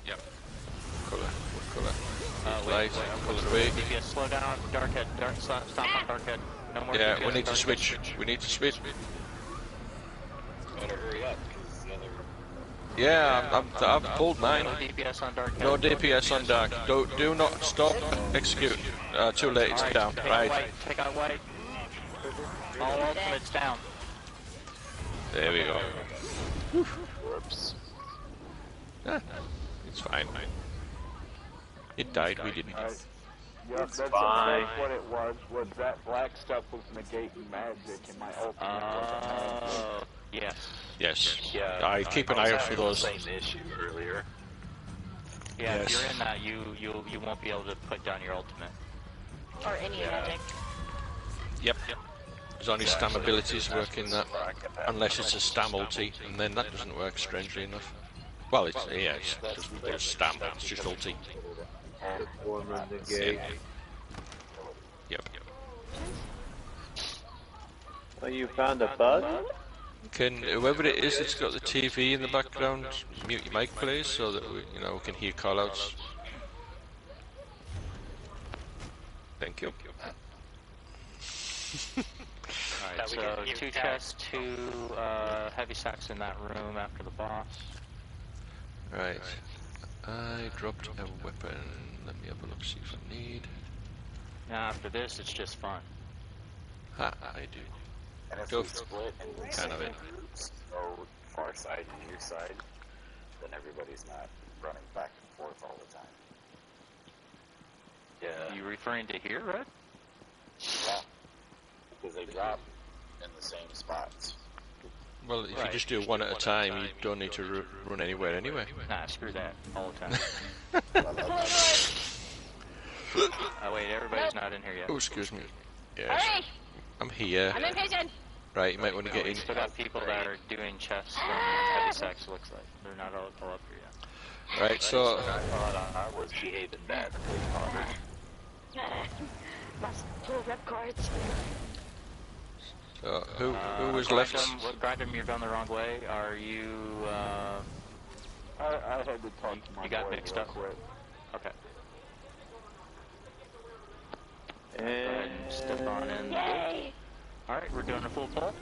Colour. What colour? Wait, Colour away. DPS, slow down. Dark head. Stop on dark head. No more Yeah, DPS, we need to dark switch. head. We need to switch. Better hurry up, because the other... Yeah, I've pulled mine. No DPS on dark head. No DPS on dark. Do not stop. Execute. Too late, it's down. Right. Take out white. All ultimates down. There we go. Whoops. It's fine. It died, we didn't. Yep, that's what it was that black stuff was negating magic and my ultimate was yes. Yes. Yeah, I keep an eye out for those. Same issue earlier. Yeah, Yes. if you're in that, you won't be able to put down your ultimate. Or any magic. Yep. There's only stam abilities work in that. Unless it's a stam ulti, and then that doesn't work, strangely enough. Well, it's just stam, it's just ulti. Yep. Oh, you found a bug? Can whoever it is that's got the TV in the background mute your mic, please, so that we can hear callouts. Thank you. Alright, so 2 chests, 2 heavy sacks in that room after the boss. Right. I dropped a weapon. Let me have a look, see if I need. Now after this, it's just fun. Ha, I do. And if Go we split in the kind of same it. groups, so far side and near side, then everybody's not running back and forth all the time. Yeah. You referring to here, Red? Yeah. Because they drop in the same spots. Well, if you just do one at a time, you don't need to run anywhere anyway. Nah, screw that. All the time. Oh wait, everybody's not in here yet. Oh, excuse me. Yes. Hurry! I'm here. I'm impatient! Right, you might want to get We in. still got people that are doing chests and heavy sacks, looks like. They're not all up here yet. Right, so I thought I was behaving badly. Must pull rep cards. who was left? Grindem, you're going the wrong way. Are you, I had to talk to my you got boy mixed real up? quick. Okay. And Step on in. Yay! Alright, we're doing a full pull.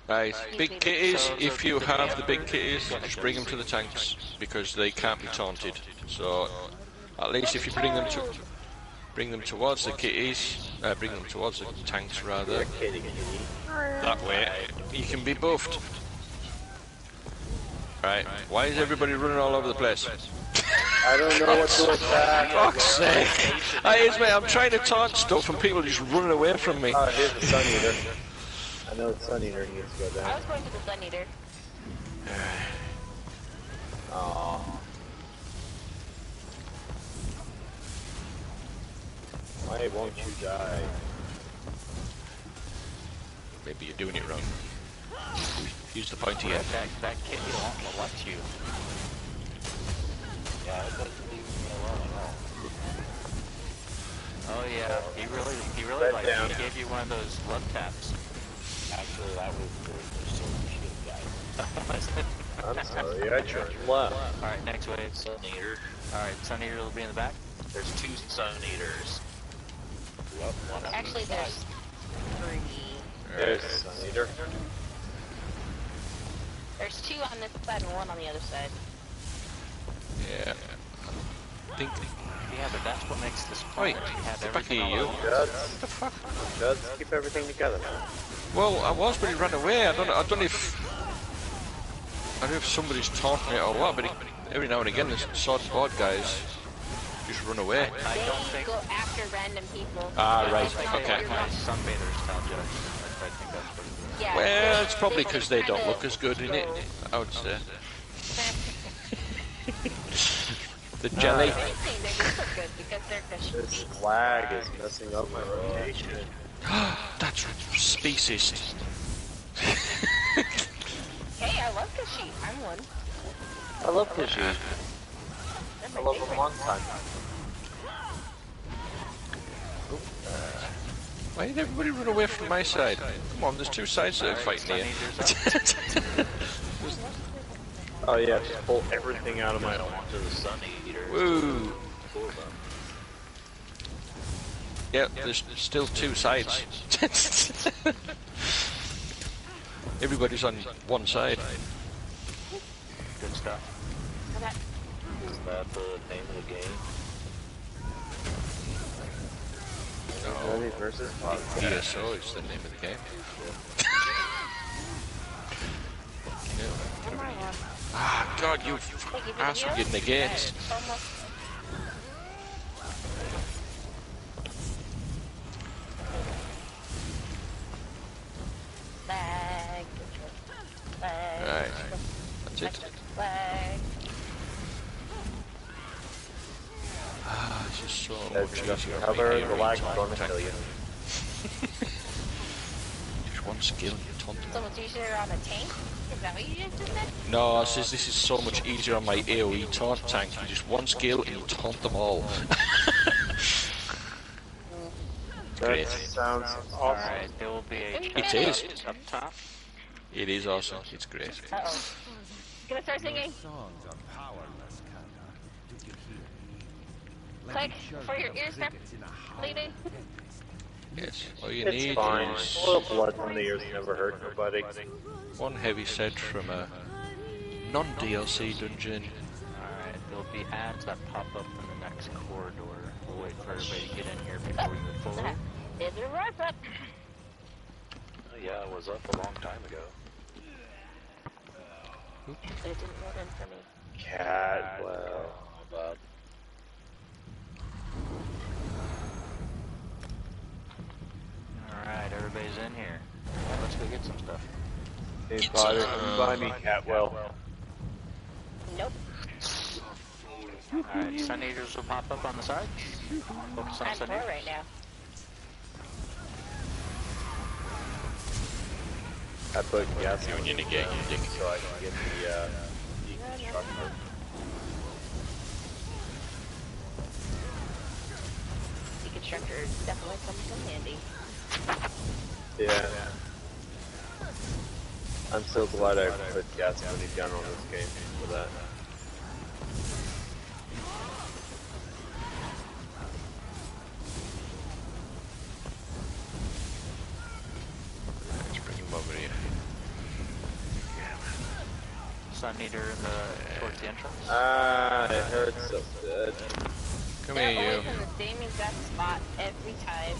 Right, big kitties, if you have the big kitties, just bring them to the tanks, because they can't be taunted. So, at least if you bring them towards the kitties, bring them towards the tanks rather, that way, you can be buffed. Right, why is everybody running all over the place? I don't know what to attack. Fuck's sake! Mate, I'm trying to taunt stuff and people are just running away from me. Here's the Sun Eater. I know the Sun Eater needs to go I down. was going to the Sun Eater. Aww. Why won't you die? Maybe you're doing it wrong. Use the pointy end. That kid won't let you. Yeah, it doesn't leave me alone at all. Oh yeah, he really liked you. He gave you one of those love taps. Actually, that was the sword shield guy. I'm sorry, I turned left. Alright, next wave. Sun Eater. Alright, Sun Eater will be in the back. There's 2 Sun Eaters. Yep, one on Actually, each side. there's 3. There's the Sun Eater. There's 2 on this side and 1 on the other side. Yeah. I think. Yeah, but that's what makes this fun. Wait, You have get back everything here, all you. at once. What the fuck? Just keep everything together, man. Well, I was, but he ran away. I don't know if somebody's taunting it or what, but every now and again, the sword and board guys just run away. I don't think. Go after random people. Ah, right. It's not Okay. that you're not- Sunbathers tell Judge. I think that's what it is. Yeah, Well, it's probably because they don't kinda look as good in it, go- I would say. The jelly. If anything, they do look good because they're the This flag is messing up my rotation. That's speciesist. Hey, I love Kashyyyk. I'm one. I love Kashyyyk. They're I my love him a favorite. long time. Why did everybody run away from my side? Come on, there's two sides that are fighting here. Oh yeah, just pull everything out of my onto the Sun Eater. Woo! Yep, there's still two sides. Everybody's on one side. Good stuff. Is that the name of the game? Zombie versus DSO is the name of the game. Ah, God, you asshole getting against. Flag. Flag. Alright, that's it. Flag. Ah, this is so That's much just easier. cover on the my lag AoE gonna tank. kill you. Just one skill and you taunt them. So much easier on a tank? Is that what you just said? No, it says this is so much easier on my AoE taunt tank. You just one skill and you taunt them all. That Great. sounds awesome. Alright, there will be a It is. up top. It is awesome. It's great. Uh-oh. Gonna start singing. Songs are powerless, Kata. Do you hear me? Click before your ears start bleeding. Yes. All you It's need fine. is A little blood from the ears never hurt nobody. one heavy set from a non-DLC dungeon. Alright, there'll be ads that pop up in the next corridor. We'll wait for everybody to get in here before we move forward. Is it right up? Yeah, it was up a long time ago. It didn't load in for me. Cat, well, my bad. Alright, everybody's in here. Let's go get some stuff. Hey, father, come by me, Catwell. Nope. Alright, Sun Eaters will pop up on the side. Focus on I'm Sun poor Eaters. right now. I put gas You on need to get your dick. so I can get the deconstructor. Deconstructor definitely comes in handy. Yeah. I'm so glad I put gas money down on this game for that. Let's bring him over here. Sun Eater towards the entrance. Ah, it hurts so good. Come They're here, you. always in the same exact spot every time.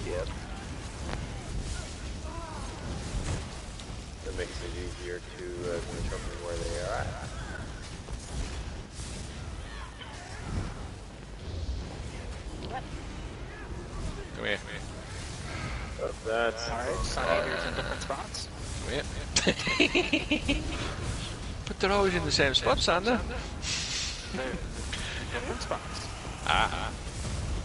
Yep. That makes it easier to determine where they are at. Come here. But that's Alright, Sun Eaters in different spots. Come here. But they're always in the same spots, aren't they? They're different spots. Ah.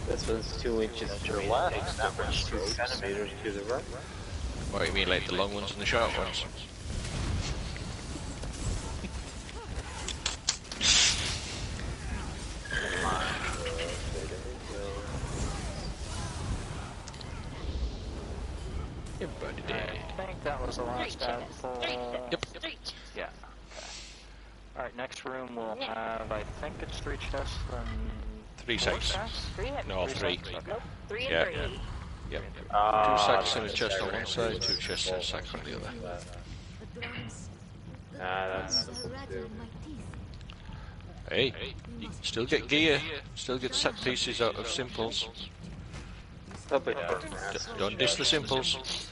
this one's 2 inches to the left. That one's 2 centimeters to the right. What, you mean like the long ones and the short ones? Everybody dead. I think that was the last ad for... Yep. Yeah. Okay. Alright, next room we'll have, I think it's 3 chests and... 3 sacks. No, 3. Okay. Nope. 3 and Yeah. 3. Yep. Ah, 2 sacks and a chest on one side, 2 chests and a sack on the other. Ah, that's simple too. Hey, you can still get gear, still get set pieces out of simples. Don't diss the simples.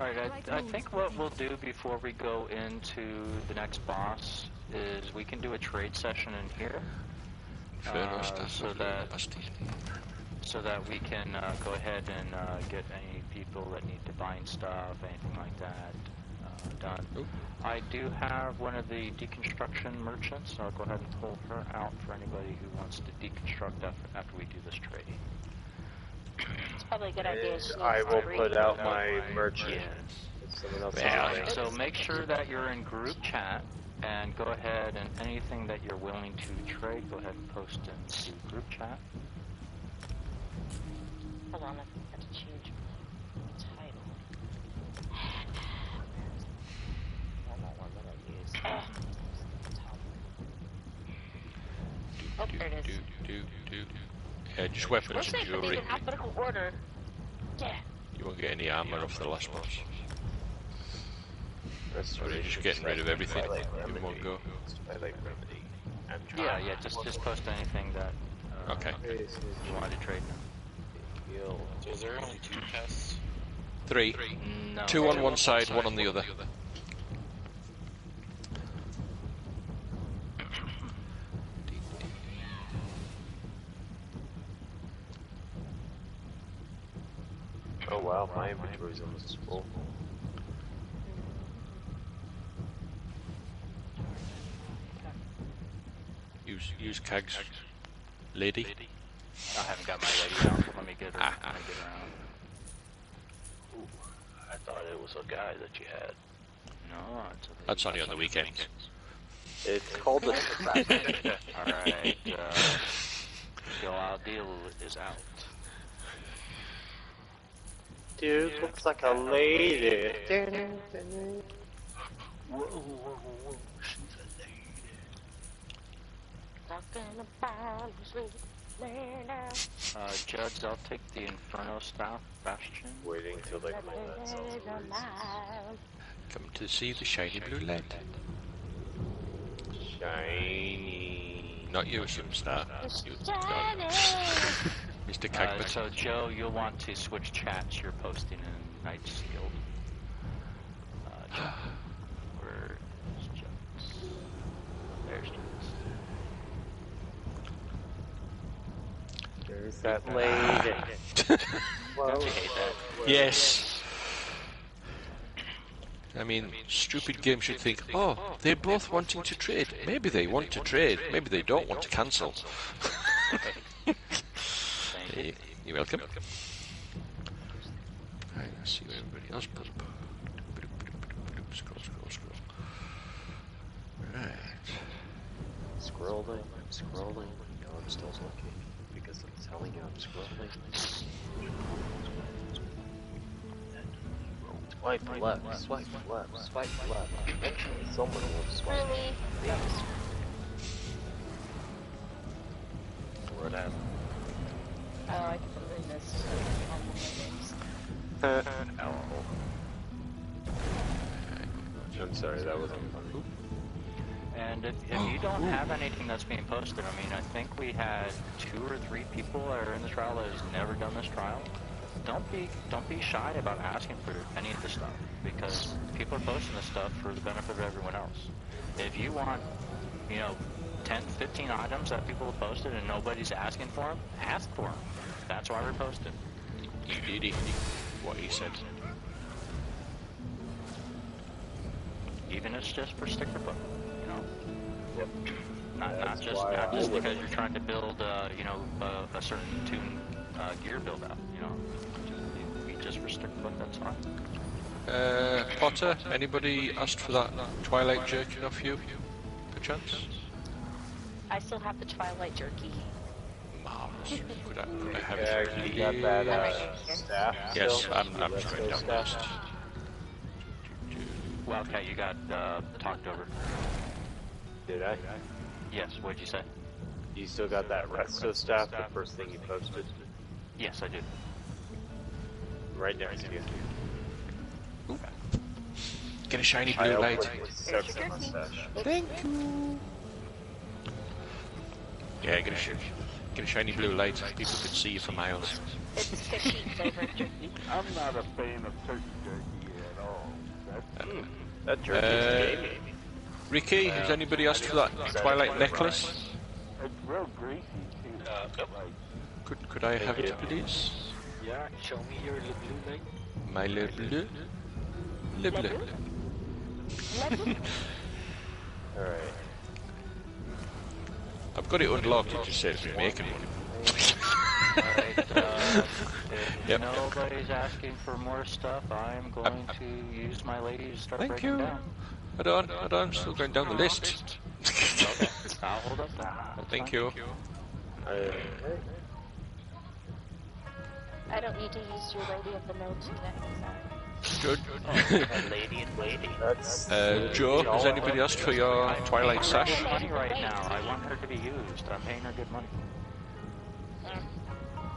Alright, I think what we'll do before we go into the next boss is we can do a trade session in here. So that we can go ahead and get any people that need to bind stuff, anything like that, done. Ooh. I do have one of the deconstruction merchants, so I'll go ahead and pull her out for anybody who wants to deconstruct after we do this trading. It's probably a good idea. I will put out my merchant. Yes. So make sure that you're in group chat, and go ahead and anything that you're willing to trade, go ahead and post into group chat. Hold on, I have to change my title. What did I use? Oh, there it is. Yeah, just weapons and jewelry. In alphabetical order. Yeah. You won't get any armor off the last boss. Or you're just getting rid of everything in one go. Yeah, just post anything that you want to trade. So is there only 2 tests? 3. No. 2 on one side, 1 on the other. Oh wow, my inventory's almost full. Use Kag's lady. I haven't got my lady out. Let me get her. Let me get her out. Ooh, I thought it was a guy that you had. No, That's only on the weekends. It's called a Alright, your ideal is out. Dude, looks like a lady. Whoa, she's a lady. Talking about Judge, I'll take the Inferno Staff Bastion. Waiting till they call that self-release. Come to see the shiny blue light. Shiny. Not you, SUNSTAR. Mr. Kagman. So Joe, you'll want to switch chats. You're posting in Night Shield. Where is Jokes? There's Jokes. There's that lady. Whoa. Yes. I mean, stupid game should think, oh, they're both wanting to trade. Maybe they want to trade. Maybe they don't want to cancel. You're welcome. Right, let's see where everybody else put up. Scroll. Right. Scrolling. No, I'm still looking because I'm telling you I'm scrolling. Swipe left. Someone will swipe. Really? What happened? Oh, I completely missed I'm sorry, that wasn't funny. And if you don't have anything that's being posted, I mean, I think we had 2 or 3 people that are in the trial that has never done this trial. Don't be shy about asking for any of this stuff, because people are posting this stuff for the benefit of everyone else. If you want, 10, 15 items that people have posted and nobody's asking for them, ask for them. That's why we're posted. Indeed, what he said. Even if it's just for sticker book, Yep. Not just because you're trying to build, a certain tune gear build out, just for sticker book, that's fine. Potter, anybody asked for that Twilight jerky off you? Perchance? I still have the Twilight jerky. Marvellous. Could I have Yeah, it? you got that staff? Yes, still? I'm trying down the list. Wildcat, you got talked over. Did I? Yes, what'd you say? You still got that resto staff, the first thing you posted? Yes, I do. Right next to you. Get a shiny blue light. Sexy mustache. Thank you. Okay, get a shiny blue light. People can see you for miles. It's turkey flavored turkey. I'm not a fan of turkey jerky at all. That jerky's gamey. Ricky, has anybody asked for that Twilight necklace? It's real greasy too. Could I have it, please? Yeah, show me your blue light. My le bleu? Le bleu. Alright. I've got it unlocked, it just says we're making one. Alright, if nobody's asking for more stuff, I'm going to use my lady to start breaking down. Hold on, I'm still going down the list. Okay, I'll hold up then. Thank you. I don't need to use your lady of the note today. Good. A lady in waiting. Joe, has anybody asked for your Twilight sash? I'm paying her money right now. I want her to be used. I'm paying her good money.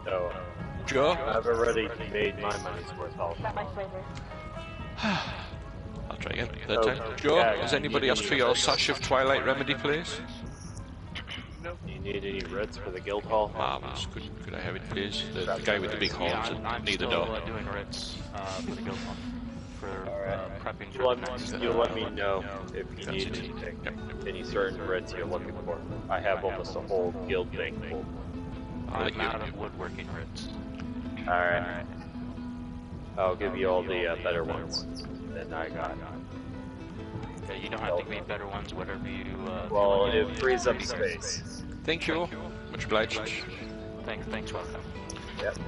No. Joe? I've already made my money's worth off. Not my flavor. I'll try again. That time. Joe, has anybody asked for your sash of Twilight Remedy, please? Do you need any reds for the guild hall? Marvellous. Could I have it, please? The guy with the big horns I'm near the still door. doing writs for the guild hall. For prepping for the next... You'll let me know if you need anything. Any certain reds you're looking for. I have almost a whole guild bank full. I'm out of woodworking rits. Alright. I'll give you all the better ones that I got. Yeah, you don't have to give me better ones, whatever you... well, it frees up space. Thank you. Much obliged. Thanks, welcome. Yep.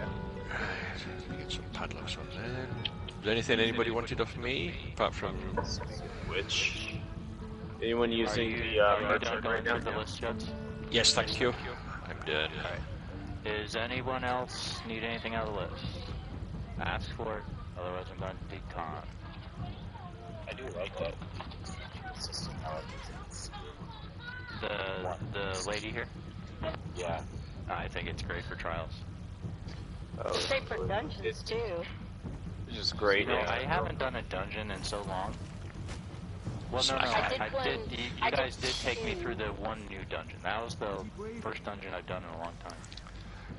Right, get some padlocks on there. Is there anything anybody wanted off me, apart from... Which? Anyone using the merchant right now? The list yet? Yes, thank you. I'm done. Alright. Does anyone else need anything out of the list? Ask for it, otherwise I'm going to decon. I do like that. The lady here? Yeah. I think it's great for trials. It's great for dungeons too. It's just great. You know, I haven't done a dungeon in so long. Well, no, I did. You guys did take me through the one new dungeon. That was the first dungeon I've done in a long time.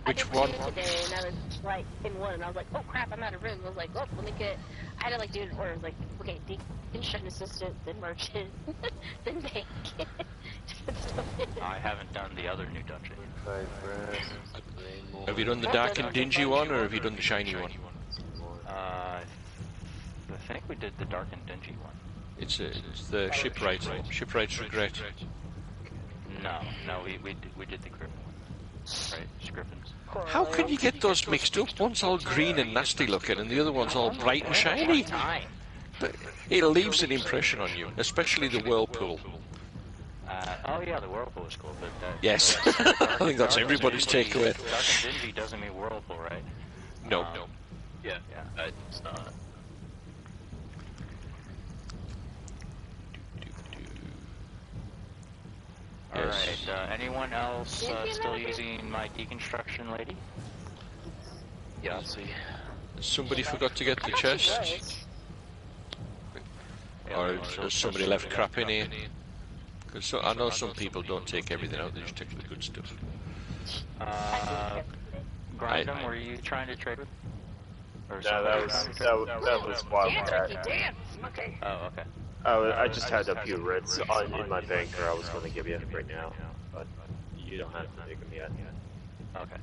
Which I did two today, and I was like in one, and I was like, oh crap, I'm out of room. I was like, oh, let me get. I had to like do it in order. I was like, okay, construction assistant, then merchant, then bank. I haven't done the other new dungeon. Have you done the dark and dingy one, or have you done the shiny one? I think we did the dark and dingy one. It's the shipwright. Shipwright's regret. No, we did the griffin one. Right, griffins. How can you get those mixed up? One's all green and nasty looking, and the other one's all bright and shiny. But it leaves an impression on you, especially the whirlpool. Oh yeah, the whirlpool is cool, but yes, I think that's everybody's takeaway. Dark and dingy doesn't mean whirlpool, right? No. Yeah, it's not. Alright, anyone else still using my deconstruction lady? Yeah, see. Somebody forgot to get the chest? Or has somebody left crap in here? Because I know some people don't take everything out, they just take the good stuff. Grindem, were you trying to trade with? No, that was wild. Okay. Oh, okay. I just had a few writs in my banker I was going to give you right now, but you don't have to take them yet. Okay.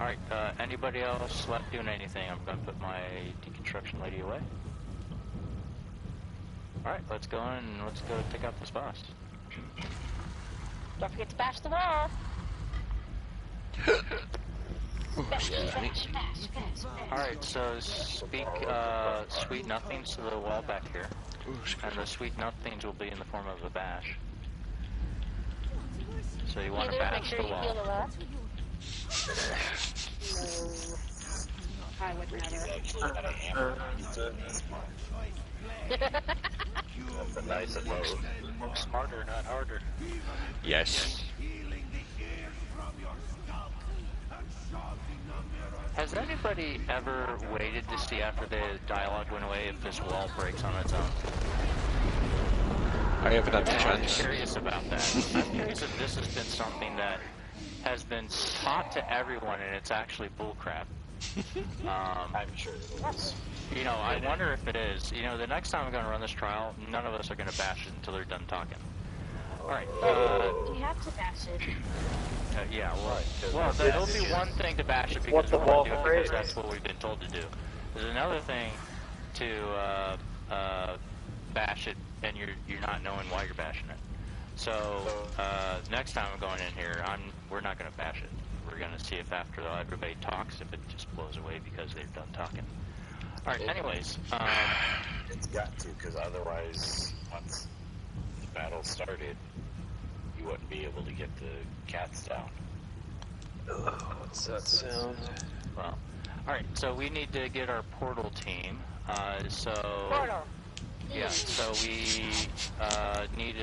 Alright, anybody else left doing anything? I'm going to put my deconstruction lady away. Alright, let's go in and let's go take out this boss. Don't forget to bash the wall. Alright, so speak sweet nothings to the wall back here. And the sweet nothings will be in the form of a bash. So you want to bash the wall. No. I would rather. That's a nice approach. Work smarter, not harder. Yes. Has anybody ever waited to see after the dialogue went away if this wall breaks on its own? I haven't had the I'm chance. curious about that. I'm curious if this has been something that has been taught to everyone and it's actually bullcrap. I'm sure it is. You know, I wonder if it is. You know, the next time I'm going to run this trial, none of us are going to bash it until they're done talking. Alright, You have to bash it. yeah, well, there'll be one thing to bash it because we want to do it because that's what we've been told to do. There's another thing to bash it and you're not knowing why you're bashing it. So next time I'm going in here, we're not going to bash it. We're going to see if after everybody talks, if it just blows away because they're done talking. All right. Anyways, it's got to, because otherwise, once the battle started, you wouldn't be able to get the cats down. What's that sound? Well, all right. So we need to get our portal team. Portal. Yeah. So we need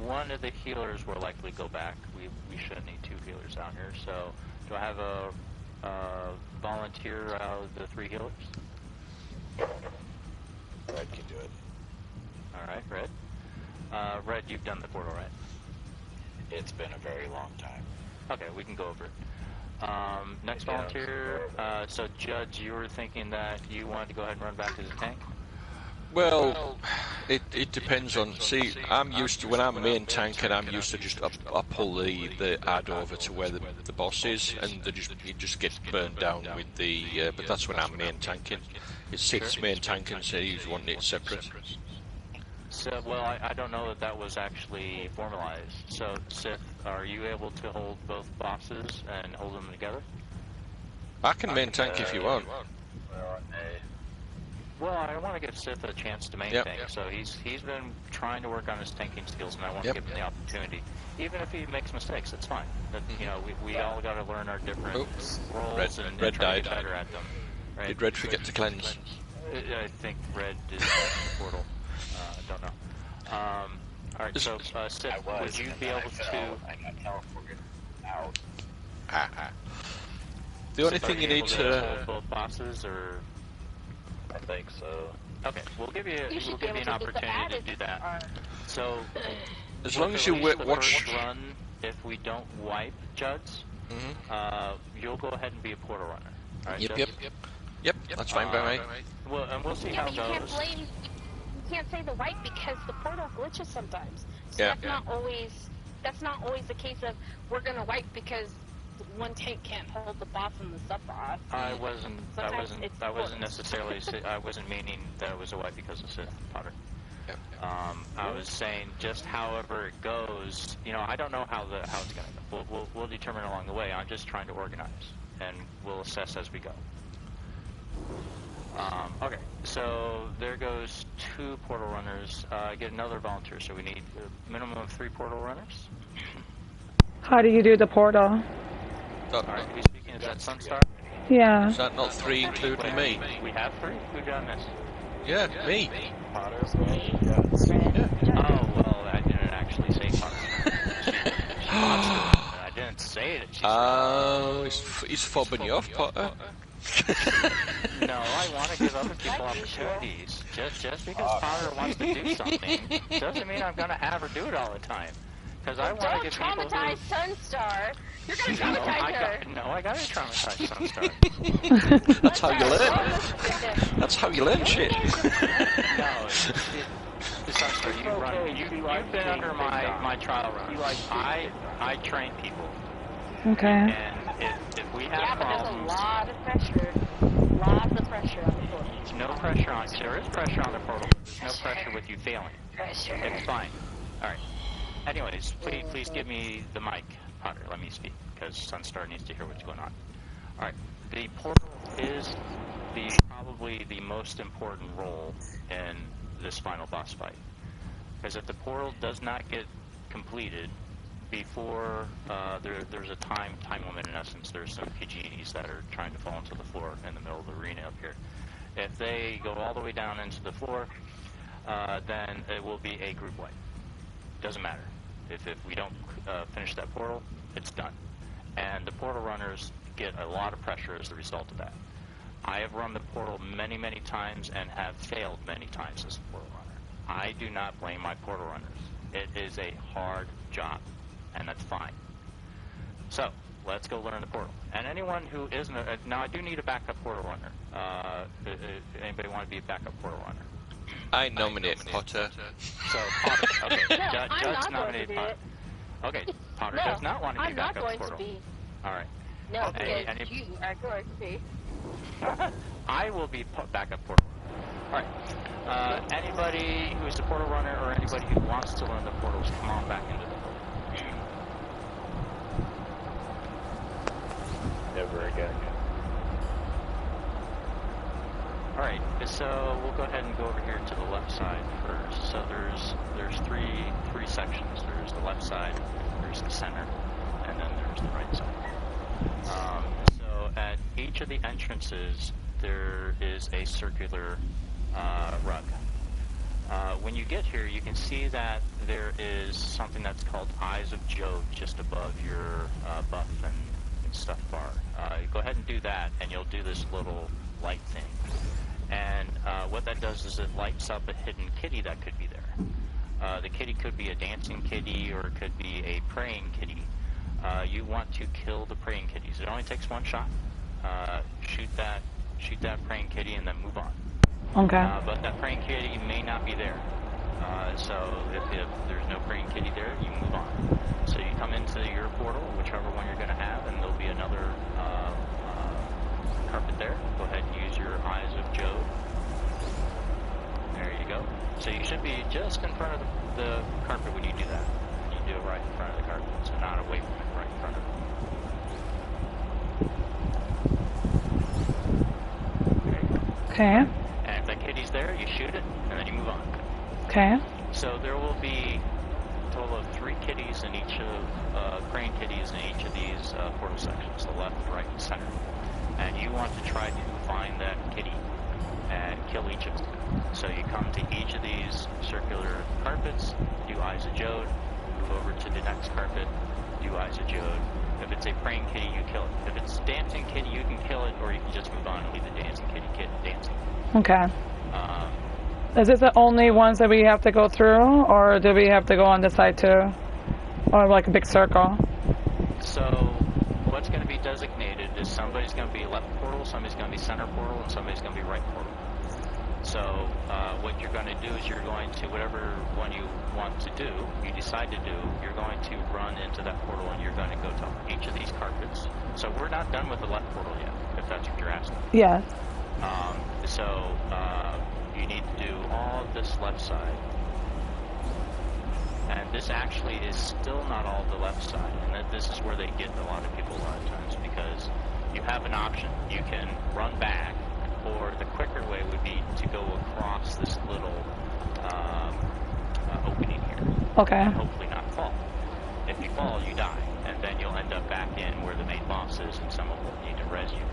one of the healers will likely go back. We should need 2 healers out here. So do I have a volunteer out of the 3 healers? Red can do it. All right, Red. Red, you've done the portal, right? It's been a very long time. Okay, we can go over it. Next volunteer. So Judge, you were thinking that you wanted to go ahead and run back to the tank? Well, it depends on. See, I'm used to when I'm main tank, and I'm used to just I pull the ad over to where the boss is, and you just get burned down with the. But that's when I'm main tanking. It's Sith's main tanking, so he's wanting it separate. So, well, I don't know that was actually formalized. So, Sith, are you able to hold both bosses and hold them together? I can main tank if you want. Well, I want to give Sith a chance to main tank, so he's been trying to work on his tanking skills, and I want to give him the opportunity. Even if he makes mistakes, it's fine. But, you know, we all got to learn our different roles and Red try to died. get better at them. Right? Did Red forget to cleanse? I think Red is in the portal. I don't know. All right, so Sith, would you be able to? I got teleported out. The only thing you need to hold both bosses, or I think so. okay, we'll give you an opportunity to do that. So as long as you watch. Run, if we don't wipe Judd's, you'll go ahead and be a portal runner. All right, Yep, that's fine by me. Well, and we'll see how it goes. You can't say the wipe because the portal glitches sometimes. So Yeah. that's not always the case of we're gonna wipe because one tank can't hold the boss and the sub boss. I wasn't necessarily. I wasn't meaning that it was a wipe because of Sith Potter. I was saying just however it goes. You know, I don't know how it's gonna go. We'll determine along the way. I'm just trying to organize, and we'll assess as we go. Okay, so there goes 2 portal runners. Get another volunteer, so we need a minimum of 3 portal runners. How do you do the portal? Alright, who's speaking? Is that SUNSTAR? Yeah. Is that not 3 including me? We have 3? Who done this? Yeah, me. Oh, well, I didn't actually say Potter. I didn't say it. Oh, he's fobbing you off, Potter. No, I want to give other people opportunities. Just because Potter wants to do something doesn't mean I'm going to have her do it all the time. Because I want to give people Don't traumatize SUNSTAR. You're going to traumatize her. I got to traumatize SUNSTAR. That's how you learn. That's how you learn shit. No, SUNSTAR, you've been under my trial run. I train people. Okay. And if we have problems... Yeah, but there's a lot of pressure. Lots of pressure on the portal. No pressure on... There is pressure on the portal. There's no pressure with you failing. Pressure. It's fine. Alright. Anyways, please give me the mic, Potter. Let me speak, because SUNSTAR needs to hear what's going on. Alright. The portal is probably the most important role in this final boss fight. Because if the portal does not get completed before there's a time limit, in essence, there's some PGs that are trying to fall into the floor in the middle of the arena up here. If they go all the way down into the floor, then it will be a group wipe. Doesn't matter. If we don't finish that portal, it's done. And the portal runners get a lot of pressure as a result of that. I have run the portal many, many times and have failed many times as a portal runner. I do not blame my portal runners. It is a hard job, and that's fine. So, let's go learn the portal. And anyone who isn't now I do need a backup portal runner. Anybody want to be a backup portal runner? I nominate Potter. So, Potter, okay. No, I'm Judge not nominated going to do Potter. Okay, Potter No, does not want to be I'm not backup going portal. to be. Alright. No, Any- because you are going to be. I will be backup portal. Alright. Anybody who is a portal runner or anybody who wants to learn the portals, come on back into the portal. Never again. Alright, so we'll go ahead and go over here to the left side first. So there's three sections. There's the left side, there's the center, and then there's the right side. So at each of the entrances, there is a circular rug. When you get here, you can see that there is something that's called Eyes of Jove just above your buff and stuff bar. You go ahead and do that, and you'll do this little light thing. And what that does is it lights up a hidden kitty that could be there. The kitty could be a dancing kitty, or it could be a praying kitty. You want to kill the praying kitties. It only takes one shot. Shoot that praying kitty, and then move on. Okay. But that praying kitty may not be there. So if there's no praying kitty there, you move on. So you come into your portal, whichever one you're going to have, and there'll be another carpet there. Go ahead and use your Eyes of Jove. There you go. So you should be just in front of the carpet when you do that. You do it right in front of the carpet, so not away from it, right in front of it. There you go. Okay. And if that kitty's there, you shoot it, and then you move on. Okay. So there will be a total of 3 kitties in each of, praying kitties in each of these portal sections, the left, right, and center. And you want to try to find that kitty and kill each of them. So you come to each of these circular carpets, do Eyes of Jode, move over to the next carpet, do Eyes of Jode. If it's a praying kitty, you kill it. If it's dancing kitty, you can kill it, or you can just move on and leave the dancing kitty dancing. Okay. Is this the only ones that we have to go through, or do we have to go on this side too? Or like a big circle? So what's going to be designated is somebody's going to be left portal, somebody's going to be center portal, and somebody's going to be right portal. So what you're going to do is you're going to, whatever one you want to do, you decide to do, you're going to run into that portal and you're going to go to each of these carpets. So we're not done with the left portal yet, if that's what you're asking. Yes. So you need to do all of this left side. And this actually is still not all the left side. And this is where they get a lot of people a lot of times, because you have an option. You can run back, or the quicker way would be to go across this little opening here. Okay. And hopefully not fall. If you fall, you die. And then you'll end up back in where the main boss is, and someone will need to res you.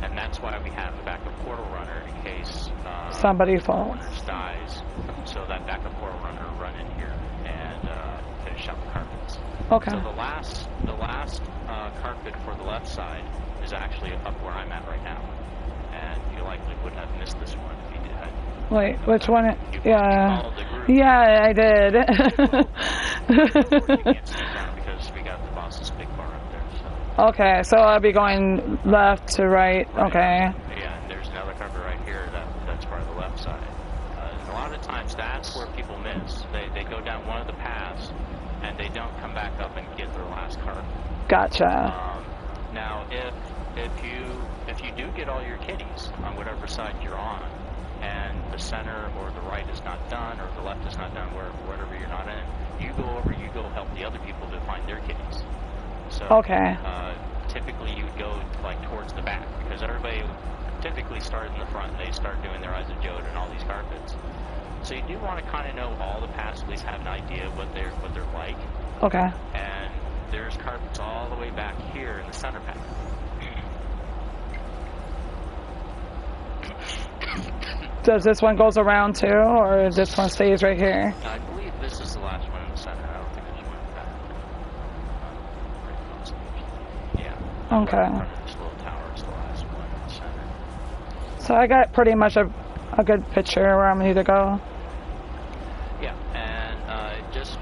And that's why we have a backup portal runner in case somebody falls, dies. So that backup portal runner run in here and finish up the carpets. Okay. So the last carpet for the left side is actually up where I'm at right now, and you likely would have missed this one if you did. Wait, which one? Yeah. You yeah, I did. Unfortunately, you can't see it now because we got the boss's big bar up there. So. Okay, so I'll be going left to right. Okay. Yeah, and there's another carpet right here that's part of the left side. And a lot of times that's where people miss. They go down one of the paths and they don't come back up and get their last carpet. Gotcha. Now, if you do get all your kitties on whatever side you're on, and the center or the right is not done, or the left is not done, wherever you're not in, you go over, you go help the other people to find their kitties. So, okay. Typically you would go like towards the back, because everybody typically starts in the front, and they start doing their Eyes of Jode and all these carpets. So you do want to kind of know all the paths, at least have an idea of what they're like. Okay. And there's carpets all the way back here in the center path. Does this one goes around too, or this one stays right here? I believe this is the last one in the center. I don't think there's one back. Yeah. Okay. This little tower is the last one in the center. So I got pretty much a good picture where I'm going to go. Yeah, and just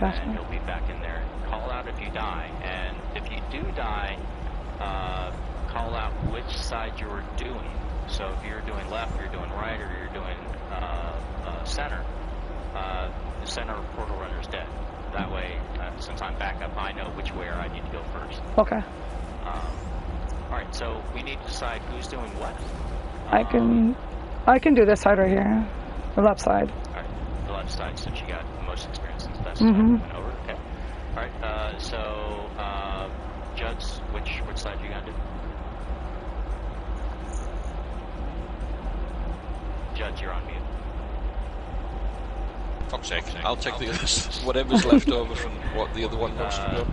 Gotcha. And you'll be back in there. Call out if you die, and if you do die, call out which side you were doing. So if you're doing left, you're doing right, or you're doing center, the center portal runner's dead. That way, since I'm back up, I know which way I need to go first. Okay. Alright, so we need to decide who's doing what. I can do this side right here. The left side. Alright, the left side, since you got the most experience since that's Mm-hmm. over. Okay. Alright, so, Juds, which side you gonna do? Juds, you're on mute. Fuck's sake. I'll take the others. Whatever's left over from what the other one wants to do.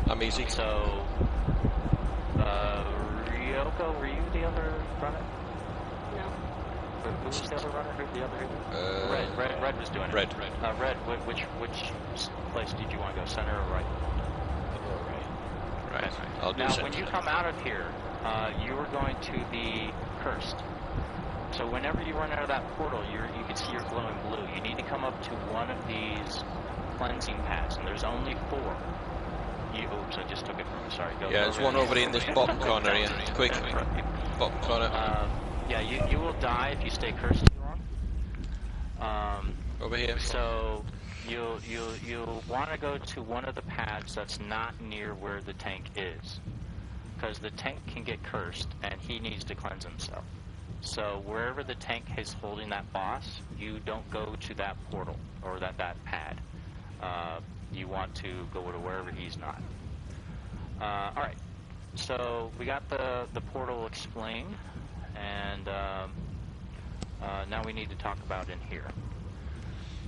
I'm easy. So, Ryoko, were you the other runner? No. Who was the other runner? Who the other? Red was doing it. Red. Red, which place did you want to go? Center or right? Right. I'll do Now, center. when you come out of here, you are going to be cursed. So whenever you run out of that portal, you can see you're glowing blue. You need to come up to one of these cleansing pads, and there's only 4. Oops, I just took it from. Sorry. Go Yeah, there's one over in this bottom corner here. Quick. Bottom corner. Yeah, you will die if you stay cursed too long. Over here. So you'll want to go to one of the pads that's not near where the tank is, because the tank can get cursed and he needs to cleanse himself. So wherever the tank is holding that boss, you don't go to that portal or that pad. You want to go to wherever he's not. All right. So we got the portal explained, and now we need to talk about in here.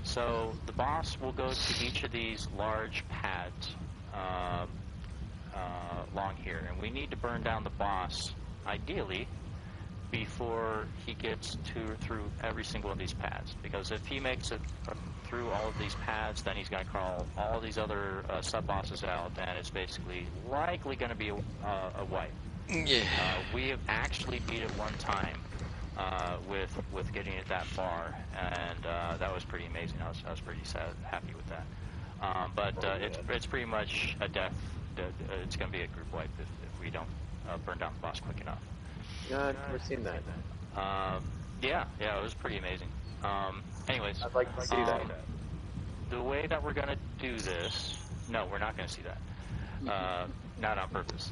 So the boss will go to each of these large pads along here, and we need to burn down the boss, ideally, before he gets through every single of these pads. Because if he makes it through all of these pads, then he's going to call all of these other sub-bosses out, and it's basically likely going to be a wipe. Yeah. We have actually beat it one time with getting it that far, and that was pretty amazing. I was pretty happy with that. But it's pretty much a death. It's going to be a group wipe if we don't burn down the boss quick enough. No, I've never seen that. Yeah, it was pretty amazing. Anyways, I'd like to see that. The way that we're gonna do this, no, we're not gonna see that. Not on purpose.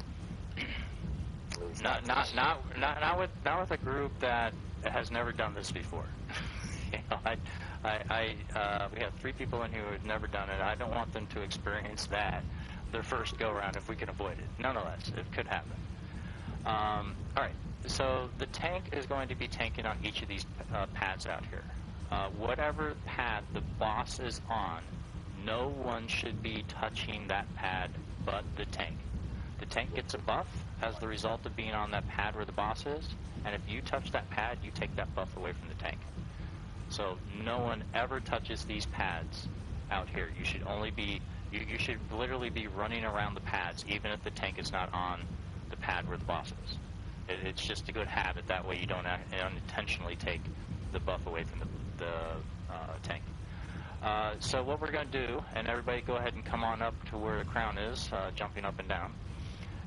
Not with a group that has never done this before. You know, we have 3 people in here who have never done it. I don't want them to experience that their first go around if we can avoid it. Nonetheless, it could happen. All right. So the tank is going to be tanking on each of these pads out here. Whatever pad the boss is on, no one should be touching that pad but the tank. The tank gets a buff as the result of being on that pad where the boss is, and if you touch that pad, you take that buff away from the tank. So no one ever touches these pads out here. You should only be, you should literally be running around the pads, even if the tank is not on the pad where the boss is. It's just a good habit. That way you don't unintentionally take the buff away from the tank. So what we're going to do, and everybody go ahead and come on up to where the crown is, jumping up and down.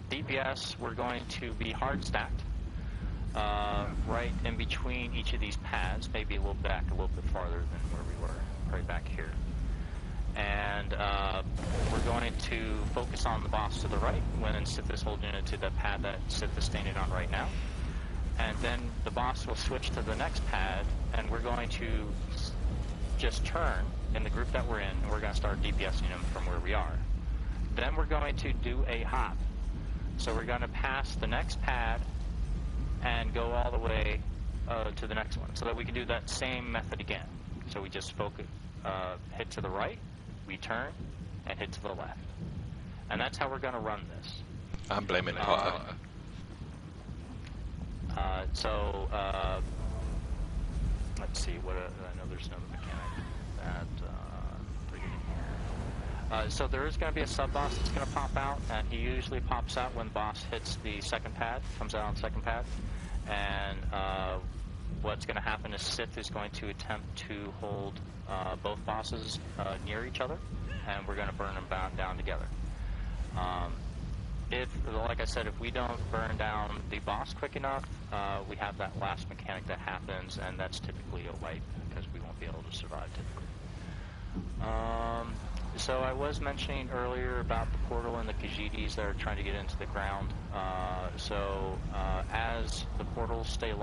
DPS, we're going to be hard stacked right in between each of these pads, maybe a little bit farther than where we were, right back here. And we're going to focus on the boss to the right when Sith is holding it to the pad that Sith is standing on right now. And then the boss will switch to the next pad, and we're going to just turn in the group that we're in, and we're going to start DPSing him from where we are. Then we're going to do a hop. So we're going to pass the next pad and go all the way to the next one, so that we can do that same method again. So we just focus, hit to the right, we turn, and hit to the left. And that's how we're going to run this. I'm blaming Potter. Let's see, I know there's another mechanic that so there is going to be a sub-boss that's going to pop out, and he usually pops out when the boss hits the second pad, comes out on the second pad. And what's going to happen is Sith is going to attempt to hold both bosses near each other, and we're going to burn them down together. If, like I said, if we don't burn down the boss quick enough, we have that last mechanic that happens, and that's typically a wipe, because we won't be able to survive typically. So I was mentioning earlier about the portal and the Khajiits that are trying to get into the ground. As the portals stay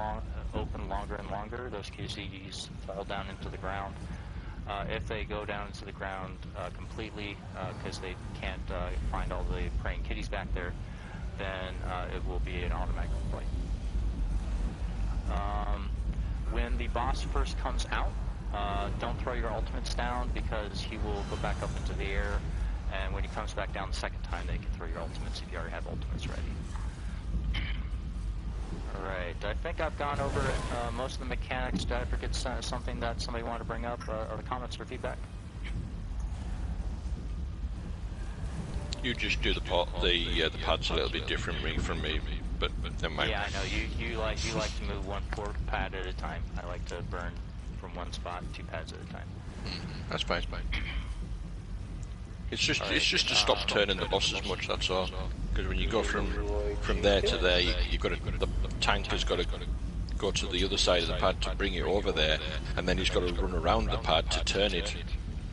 open longer and longer, those Khajiits fall down into the ground. If they go down into the ground completely, because they can't find all the praying kitties back there, then it will be an automatic fight. When the boss first comes out, don't throw your ultimates down, because he will go back up into the air, and when he comes back down the second time, they can throw your ultimates if you already have ultimates ready. Alright, I think I've gone over most of the mechanics. Did I forget something that somebody wanted to bring up, or the comments or feedback? You just do the pads a little bit different from me, but never mind. Yeah, I know. You like to move one pad at a time. I like to burn from one spot 2 pads at a time. That's fine. It's just to stop turning the boss as much. That's all. Because when you go from there to there, you've got the tank has got to go to the other side of the pad to bring it over there, and then he's got to run around the pad to turn it,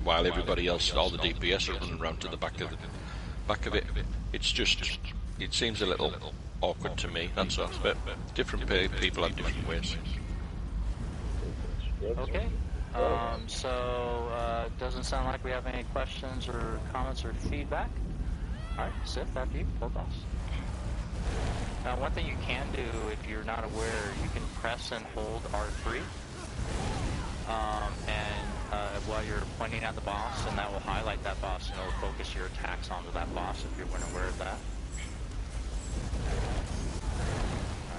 while everybody else, all the DPS, are running around to the back of it. It's just, it seems a little awkward to me. That's all. But different people have different ways. Okay. Doesn't sound like we have any questions or comments or feedback. Alright, Sith, after you, full boss. Now, one thing you can do, if you're not aware, you can press and hold R3. While you're pointing at the boss, and that will highlight that boss, and it will focus your attacks onto that boss if you weren't aware of that.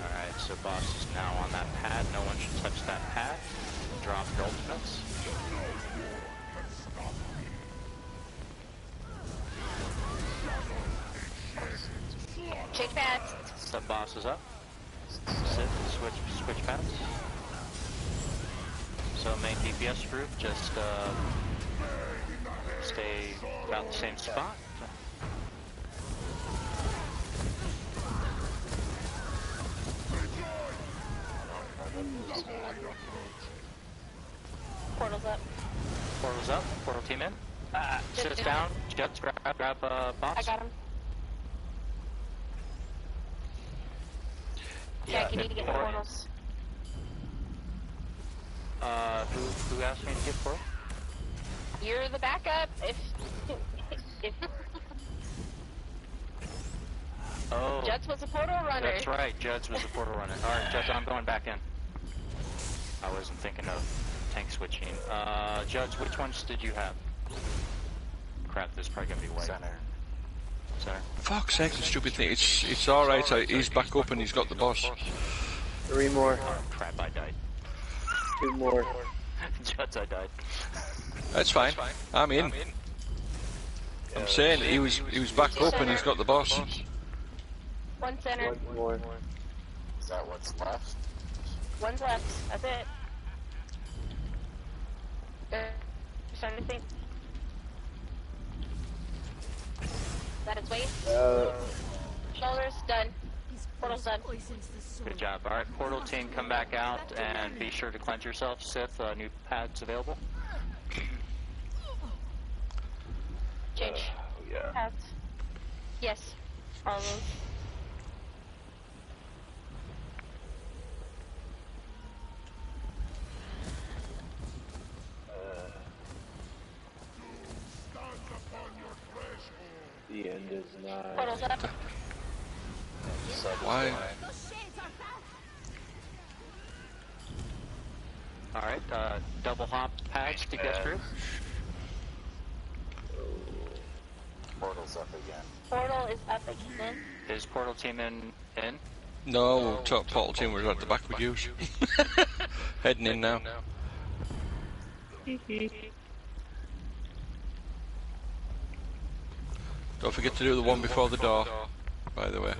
Alright, so boss is now on that pad. No one should touch that pad. Drop your ultimates. Change pads. Sub boss is up. Switch pads. So main DPS group, just stay about the same spot. Portal's up. Portal's up. Portal team in. Sit down. Jets, grab boss. I got him. Jack, you need to get portals. Who asked me to get portal? You're the backup. If Oh. Jets was a portal runner. That's right. Jets was a portal runner. All right, Jets, I'm going back in. I wasn't thinking of tank switching. Judge, which ones did you have? Crap, this is probably gonna be white. Center. Fuck's sake, the stupid thing. It's alright, he's back up and he's got the boss. 3 more. Oh, crap, I died. 2 more. Judge, I died. That's fine. I'm in. I'm saying he was back up and he's got the boss. One center. 1 more. Is that what's left? One's left. That's it. Starting to think. That its weight. Shoulders done. Portal's done. Good job. All right, portal team, come back out and be sure to cleanse yourself. Sith, new pads available. Change. Yeah. Pads. Yes. All of those. The end is nigh. Portal's up. Why? Alright, double hop pads to get through. Portal's up again. Portal is up again. Is portal team in? No, top portal team was at the back with you. Heading in now. Don't forget to do the one before the door, by the way.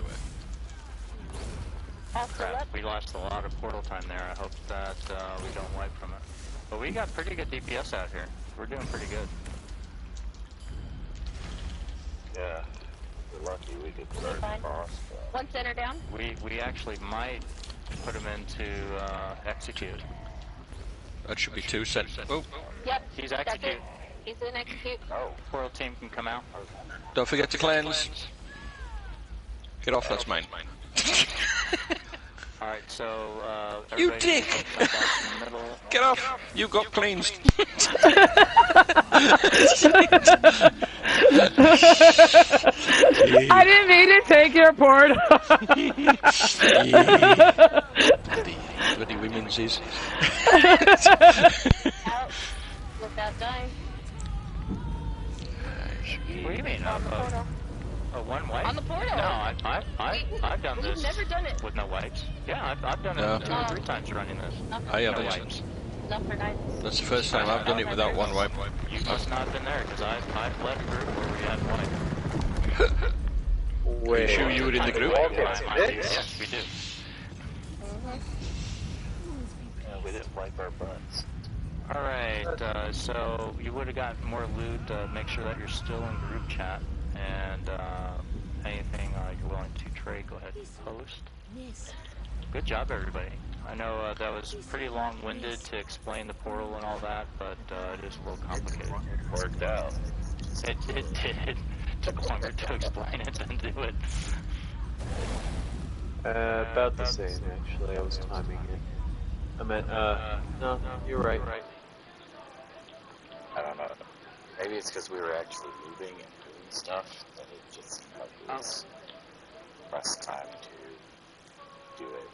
Crap, we lost a lot of portal time there. I hope that we don't wipe from it. But we got pretty good DPS out here. We're doing pretty good. Yeah. We're lucky we could start the boss. One center down. We actually might put him into execute. That should be 2 cents. Oh, Yep. He's that's execute. it. He's in execute. Oh. Portal team can come out. don't forget to cleanse. Get off, that's mine. Alright, so You everybody dick! back in the middle. Get off! You got cleansed. I didn't mean to take your portal. Bloody women's is. Out. Without dying. What do you mean? On the portal. One wipe? On the portal. No, I've done this. We've never done it. With no wipes. Yeah, I've done it 2 or 3 times running this. I No haven't. wipes. Not for nights. That's the first time I've done it without one wipe. You must not have been there, because I've led a group where we had wipe. Are you sure you were in the group? Yes, we do. Yeah, we didn't wipe our butts. Alright, so you would have gotten more loot. Make sure that you're still in group chat. And anything you're willing to trade, go ahead and post. Good job, everybody. I know that was pretty long-winded to explain the portal and all that, but it is a little complicated. It worked out. It did. Took longer to explain it than do it. About the same, actually. I was timing it. I meant, no, you're right. I don't know. Maybe it's because we were actually moving and doing stuff that it just seemed like it was less time to do it.